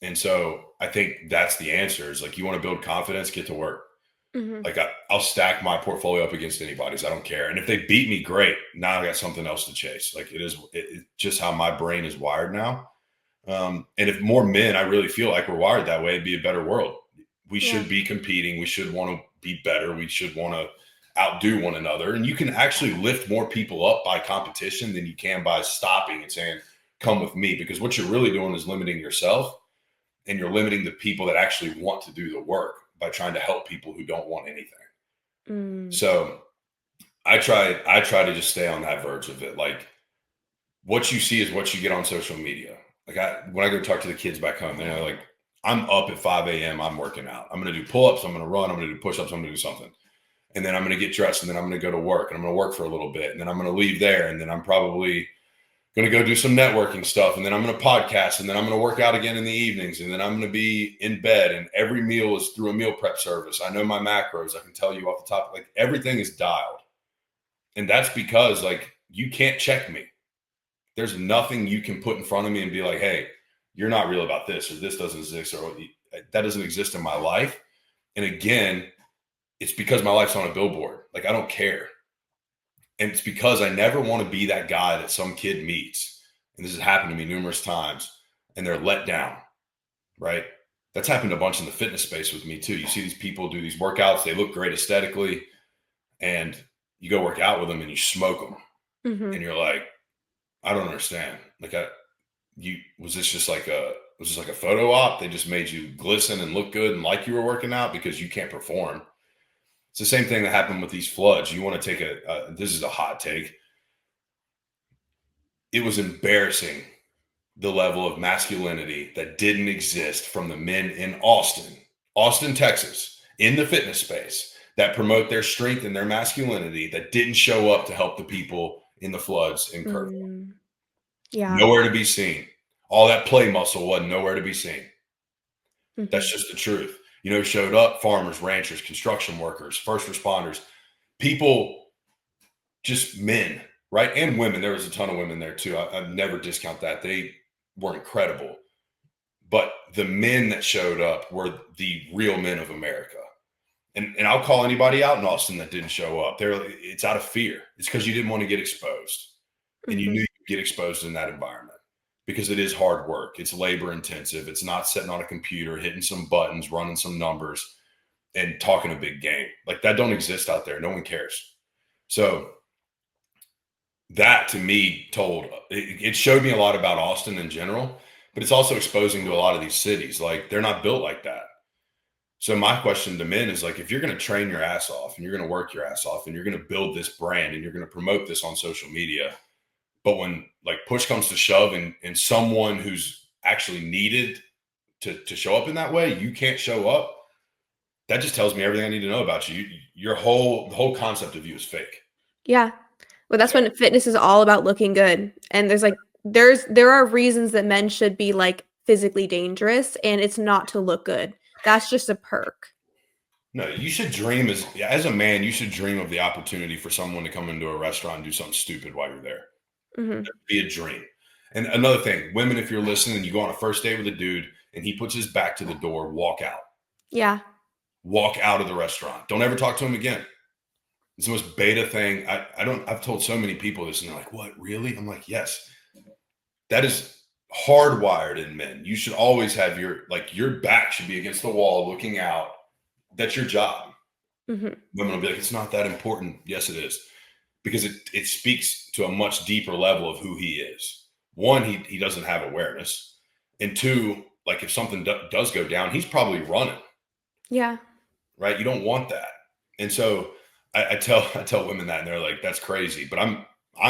And so I think that's the answer is like, you want to build confidence, get to work. Mm-hmm. Like I'll stack my portfolio up against anybody's. I don't care. And if they beat me, great. Now I got something else to chase. Like it's just how my brain is wired now. And if more men, I really feel like we're wired that way, it'd be a better world. We Yeah. should be competing. We should want to be better. We should want to outdo one another. And you can actually lift more people up by competition than you can by stopping and saying, come with me. Because what you're really doing is limiting yourself and you're limiting the people that actually want to do the work by trying to help people who don't want anything. Mm. So I try to just stay on that verge of it. Like what you see is what you get on social media. Like when I go talk to the kids back home, they're like, I'm up at 5 a.m. I'm working out. I'm going to do pull-ups. I'm going to run. I'm going to do push-ups. I'm going to do something. And then I'm going to get dressed and then I'm going to go to work and I'm going to work for a little bit. And then I'm going to leave there. And then I'm probably going to go do some networking stuff. And then I'm going to podcast. And then I'm going to work out again in the evenings. And then I'm going to be in bed. And every meal is through a meal prep service. I know my macros. I can tell you off the top, like everything is dialed. And that's because like you can't check me. There's nothing you can put in front of me and be like, hey, you're not real about this, or this doesn't exist, or that doesn't exist in my life. And again, it's because my life's on a billboard. Like, I don't care. And it's because I never want to be that guy that some kid meets. And this has happened to me numerous times and they're let down, right? That's happened a bunch in the fitness space with me too. You see these people do these workouts. They look great aesthetically and you go work out with them and you smoke them. Mm-hmm. And you're like, I don't understand. Like was this just like a photo op? They just made you glisten and look good and like you were working out because you can't perform. It's the same thing that happened with these floods. You want to take this is a hot take. It was embarrassing the level of masculinity that didn't exist from the men in Austin, Texas, in the fitness space that promote their strength and their masculinity that didn't show up to help the people in the floods in Kerrville. Mm, yeah. Nowhere to be seen. All that play muscle wasn't nowhere to be seen. That's Mhm. just the truth. You know, showed up farmers, ranchers, construction workers, first responders, people, just men, right? And women. There was a ton of women there too. I never discount that. They were incredible. But the men that showed up were the real men of America. And I'll call anybody out in Austin that didn't show up. It's out of fear. It's because you didn't want to get exposed. And you knew Mhm. you'd get exposed in that environment because it is hard work. It's labor intensive. It's not sitting on a computer, hitting some buttons, running some numbers, and talking a big game. Like that don't exist out there. No one cares. So that to me it showed me a lot about Austin in general, but it's also exposing to a lot of these cities. Like they're not built like that. So my question to men is like, if you're going to train your ass off and you're going to work your ass off and you're going to build this brand and you're going to promote this on social media, but when like push comes to shove and someone who's actually needed to show up in that way, you can't show up. That just tells me everything I need to know about you. The whole concept of you is fake. Yeah. Well, that's So when fitness is all about looking good. And there are reasons that men should be like physically dangerous and it's not to look good. That's just a perk. no, you should dream as a man, you should dream of the opportunity for someone to come into a restaurant and do something stupid while you're there. Mhm. Be a dream. And another thing, women, if you're listening, you go on a first date with a dude and he puts his back to the door, walk out. Yeah. Walk out of the restaurant. Don't ever talk to him again. It's the most beta thing. I've told so many people this and they're like, what, really? I'm like, yes. That is hardwired in men. You should always have your back should be against the wall looking out. That's your job. Mhm. Women will be like, it's not that important. Yes, it is. Because it speaks to a much deeper level of who he is. One, he doesn't have awareness. And two, like if something does go down, he's probably running, Yeah. right? You don't want that. And so I tell women that and they're like, that's crazy. But I'm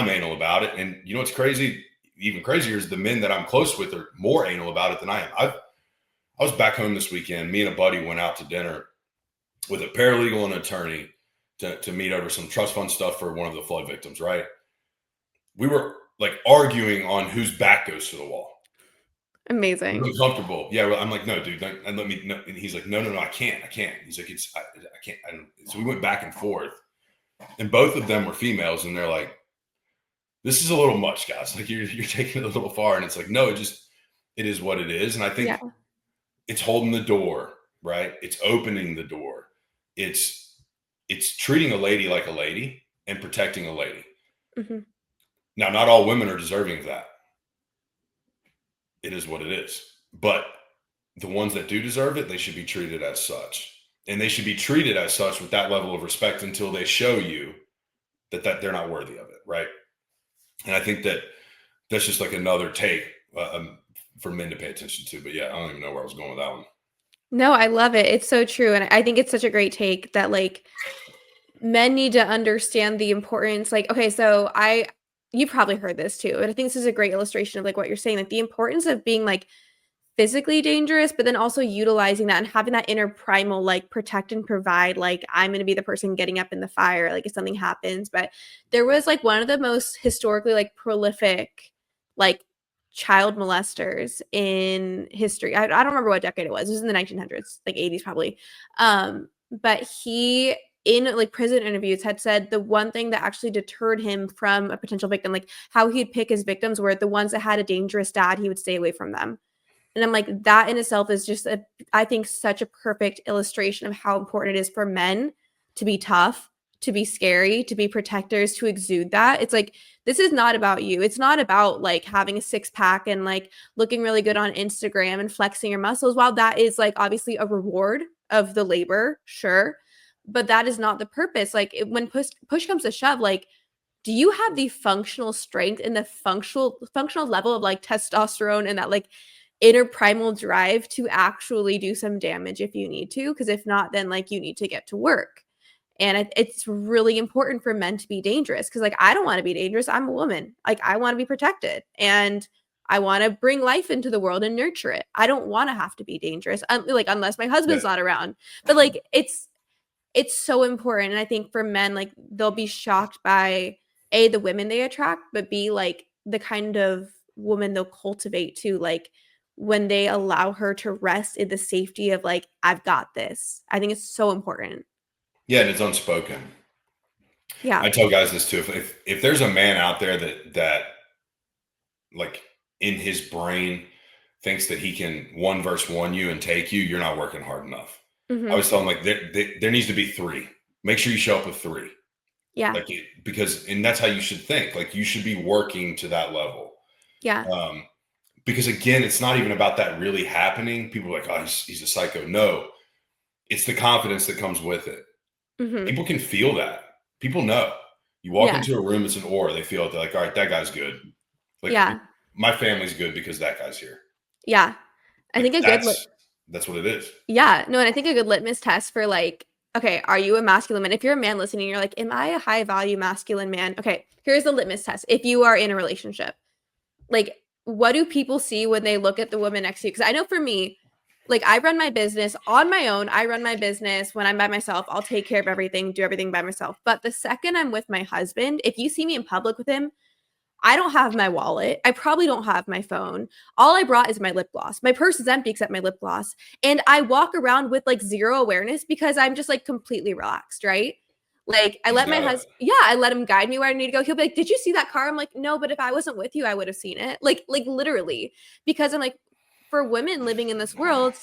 anal about it. And you know what's crazy? Even crazier is the men that I'm close with are more anal about it than I am. I was back home this weekend. Me and a buddy went out to dinner with a paralegal and attorney to meet over some trust fund stuff for one of the flood victims, right? We were like arguing on whose back goes to the wall. We're Amazing. uncomfortable. Yeah, well, I'm like, no, dude, don't, and let me. No. And he's like, no, I can't. He's like, I can't. So we went back and forth, and both of them were females, and they're like, this is a little much, guys. Like you're taking it a little far, and it's like, no, it is what it is, and I Yeah. think it's holding the door, right? It's opening the door. It's it's treating a lady like a lady and protecting a lady. Mhm. Now, not all women are deserving of that. It is what it is. But the ones that do deserve it, they should be treated as such. And they should be treated as such with that level of respect until they show you that they're not worthy of it, right? And I think that's just like another take for men to pay attention to. But yeah, I don't even know where I was going with that one. No, I love it. It's so true, and I think it's such a great take that, like, men need to understand the importance like, okay, so I you probably heard this too, and I think this is a great illustration of, like, what you're saying, like, the importance of being, like, physically dangerous, but then also utilizing that and having that inner primal, like, protect and provide, like, I'm gonna be the person getting up in the fire, like, if something happens, but there was, like, one of the most historically, like, prolific, like, child molesters in history. I don't remember what decade it was in the 1900s, like, 80s probably, but he in, like, prison interviews had said the one thing that actually deterred him from a potential victim, like, how he'd pick his victims were the ones that had a dangerous dad, he would stay away from them. And I'm like, that in itself is just I think such a perfect illustration of how important it is for men to be tough, to be scary, to be protectors, to exude that. It's like, this is not about you. It's not about like having a six pack and like looking really good on Instagram and flexing your muscles. While that is like obviously a reward of the labor, sure. But that is not the purpose. Like when push comes to shove, like, do you have the functional strength and the functional level of like testosterone and that like inner primal drive to actually do some damage if you need to? Because if not, then like you need to get to work. And it's really important for men to be dangerous because, like, I don't want to be dangerous. I'm a woman. Like, I want to be protected and I want to bring life into the world and nurture it. I don't want to have to be dangerous, like, unless my husband's Yeah. not around. But like, it's so important. And I think for men, like, they'll be shocked by A, the women they attract, but B, like, the kind of woman they'll cultivate too. Like, when they allow her to rest in the safety of, like, I've got this. I think it's so important. Yeah, and it's unspoken. Yeah. I tell guys this too. If there's a man out there that like in his brain thinks that he can 1v1 you and take you, you're not working hard enough. I Mhm. was telling like there needs to be three. Make sure you show up with three. Yeah. Like because and that's how you should think. Like you should be working to that level. Yeah. Um, because again, it's not even about that really happening. People are like, oh, he's a psycho. No, it's the confidence that comes with it. Mhm. People can feel that. People know. You walk Yeah. into a room, it's an aura. They feel it. They're like, all right, that guy's good. Like Yeah. my family's good because that guy's here. Yeah. I Like think a good that's what it is. Yeah, no, and I think a good litmus test for, like, okay, are you a masculine man? If you're a man listening, you're like, am I a high value masculine man? Okay, here's the litmus test. If you are in a relationship, like, what do people see when they look at the woman next to you? Because I know for me, like, I run my business on my own. I run my business when I'm by myself. I'll take care of everything, do everything by myself. But the second I'm with my husband, if you see me in public with him, I don't have my wallet. I probably don't have my phone. All I brought is my lip gloss. My purse is empty except my lip gloss. And I walk around with like zero awareness because I'm just like completely relaxed, right? Like I You let my got it. husband, yeah, I let him guide me where I need to go. He'll be like, "Did you see that car?" I'm like, "No, but if I wasn't with you, I would have seen it." Like literally, because I'm like, for women living in this world,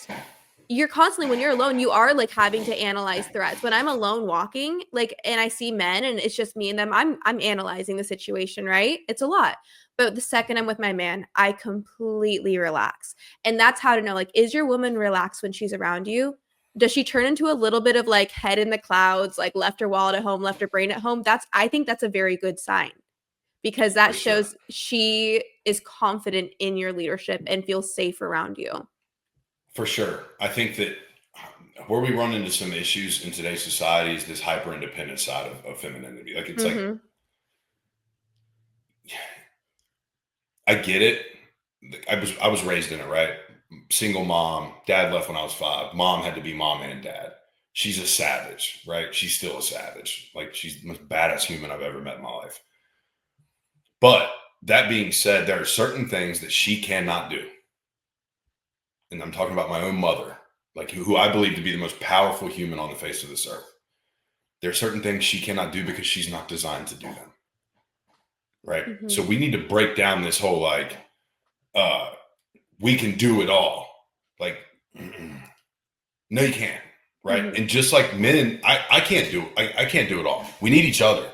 you're constantly, when you're alone, you are like having to analyze threats. When I'm alone walking, like, and I see men and it's just me and them, I'm analyzing the situation, right? It's a lot. But the second I'm with my man, I completely relax. And that's how to know, like, is your woman relaxed when she's around you? Does she turn into a little bit of like head in the clouds, like left her wallet at home, left her brain at home? I think that's a very good sign because For that sure. shows she is confident in your leadership and feels safe around you. For sure. I think that where we run into some issues in today's society is this hyper independent side of femininity. Like it's like Mhm. I get it. I was raised in it, right? Single mom, dad left when I was 5. Mom had to be mom and dad. She's a savage, right? She's still a savage. Like she's the most badass human I've ever met in my life. But that being said, there are certain things that she cannot do. And I'm talking about my own mother, like who I believe to be the most powerful human on the face of this earth. There are certain things she cannot do because she's not designed to do them. Right. So Mhm. we need to break down this whole like, uh, we can do it all. Like, no, you can't. Right. Mhm. And just like men, I can't do it. I can't do it all. We need each other.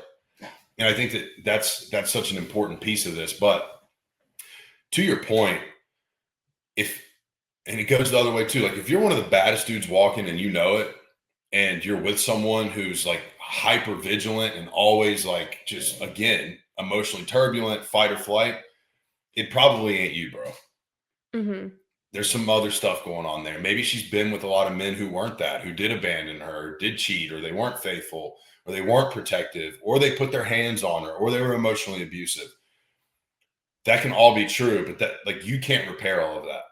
And I think that that's such an important piece of this. But to your point, if, and it goes the other way too, like if you're one of the baddest dudes walking and you know it, and you're with someone who's like hyper vigilant and always like just again emotionally turbulent, fight or flight, it probably ain't you, bro. Mhm. There's some other stuff going on there. Maybe she's been with a lot of men who weren't that, who did abandon her, did cheat, or they weren't faithful, or they weren't protective, or they put their hands on her, or they were emotionally abusive. That can all be true, but that like you can't repair all of that.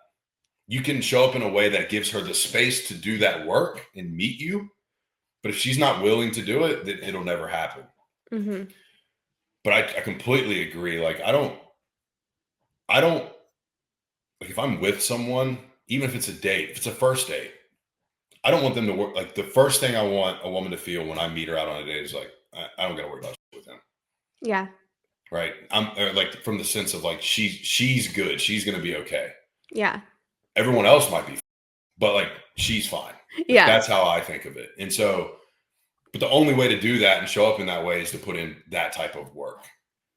You can show up in a way that gives her the space to do that work and meet you. But if she's not willing to do it, then it'll never happen. Mhm. But I completely agree. Like I don't like if I'm with someone, even if it's a date, if it's a first date, I don't want them to work. Like the first thing I want a woman to feel when I meet her out on a date is like I don't got to worry about shit with him, Yeah. right? I'm like from the sense of like she's good, she's gonna be okay. Yeah. Everyone else might be, but like she's fine. Like Yeah. that's how I think of it. And so, but the only way to do that and show up in that way is to put in that type of work.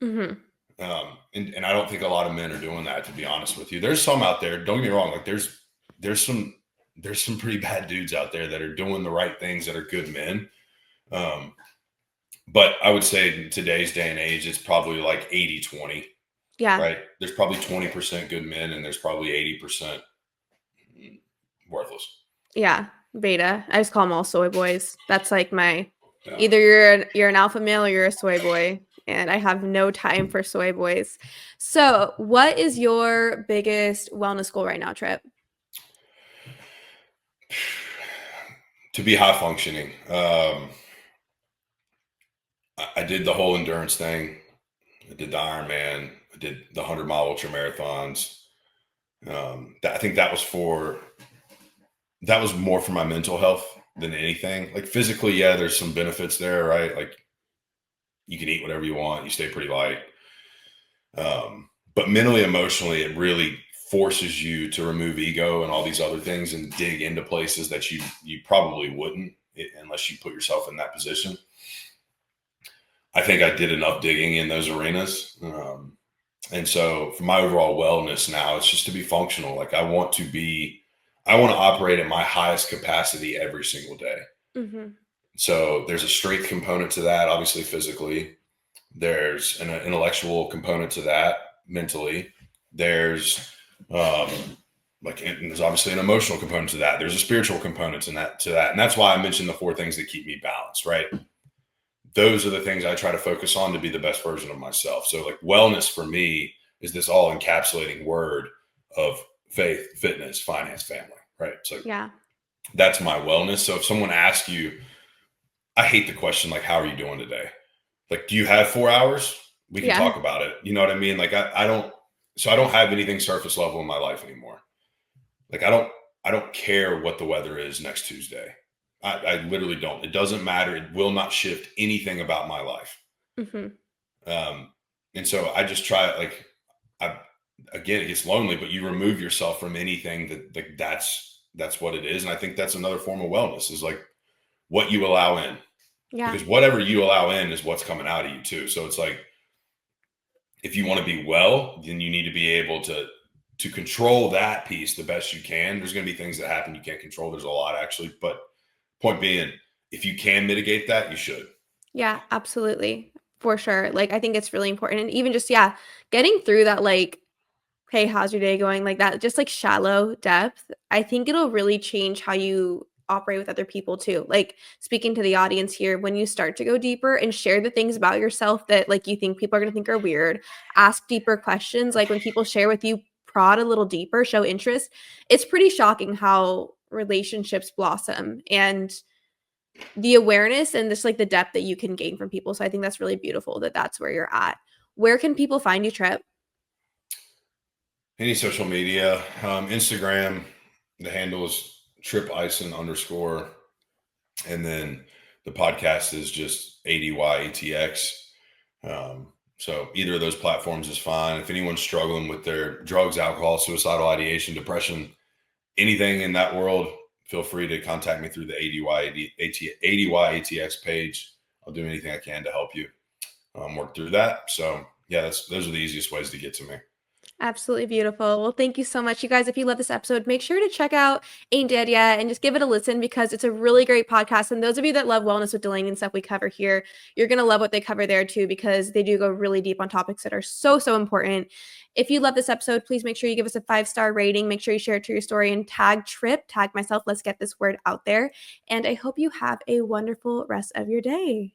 Mhm. And I don't think a lot of men are doing that, to be honest with you. There's some out there, don't get me wrong, like there's some there's some pretty bad dudes out there that are doing the right things that are good men. Um, but I would say in today's day and age, it's probably like 80-20, Yeah. right? There's probably 20% good men and there's probably 80% worthless. Yeah. Beta. I just call them all soy boys. That's like my Yeah. Either you're an alpha male or you're a soy boy, and I have no time for soy boys. So, what is your biggest wellness goal right now, Trip? To be high functioning. I did the whole endurance thing. I did the Ironman. I did the 100-mile ultra marathons. I think that was more for my mental health than anything. Like physically, yeah, there's some benefits there, right? Like you can eat whatever you want, you stay pretty light. But mentally, emotionally, it really forces you to remove ego and all these other things and dig into places that you probably wouldn't unless you put yourself in that position. I think I did enough digging in those arenas. And so for my overall wellness now, it's just to be functional. Like I want to operate at my highest capacity every single day. Hmm. So there's a strength component to that, obviously physically. There's an intellectual component to that mentally. There's um, and there's obviously an emotional component to that. There's a spiritual component to that. And that's why I mentioned the four things that keep me balanced, right? Those are the things I try to focus on to be the best version of myself. So like wellness for me is this all encapsulating word of faith, fitness, finance, family, right? So Yeah. that's my wellness. So if someone asks you, I hate the question like, how are you doing today? Like, do you have 4 hours? We can Yeah. talk about it. You know what I mean? Like I don't, so I don't have anything surface level in my life anymore. Like I don't care what the weather is next Tuesday. I literally don't. It doesn't matter. It will not shift anything about my life. Hmm. Um, and so I just try like I again it gets lonely, but you remove yourself from anything that like that's what it is. And I think that's another form of wellness is like what you allow in. Yeah. Because whatever you allow in is what's coming out of you too. So it's like if you want to be well, then you need to be able to control that piece the best you can. There's going to be things that happen you can't control. There's a lot actually, but point being, if you can mitigate that, you should. Yeah, absolutely. For sure. Like I think it's really important. And even just, yeah, getting through that, like, hey, how's your day going? Like that, just like shallow depth. I think it'll really change how you operate with other people too. Like speaking to the audience here, when you start to go deeper and share the things about yourself that like you think people are going to think are weird, ask deeper questions. Like when people share with you, prod a little deeper, show interest. It's pretty shocking how relationships blossom and the awareness and just like the depth that you can gain from people. So I think that's really beautiful that that's where you're at. Where can people find you, Trip? Any social media, Instagram, the handle is trip Ison underscore. And then the podcast is just ADYATX. So either of those platforms is fine. If anyone's struggling with their drugs, alcohol, suicidal ideation, depression, anything in that world, feel free to contact me through the ADYATX page. I'll do anything I can to help you work through that. So yeah, those are the easiest ways to get to me. Absolutely beautiful. Well, thank you so much. You guys, if you love this episode, make sure to check out Ain't Dead Yet and just give it a listen because it's a really great podcast. And those of you that love wellness with Delaney and stuff we cover here, you're going to love what they cover there too because they do go really deep on topics that are so, so important. If you love this episode, please make sure you give us a 5-star rating. Make sure you share it to your story and tag Trip, tag myself. Let's get this word out there. And I hope you have a wonderful rest of your day.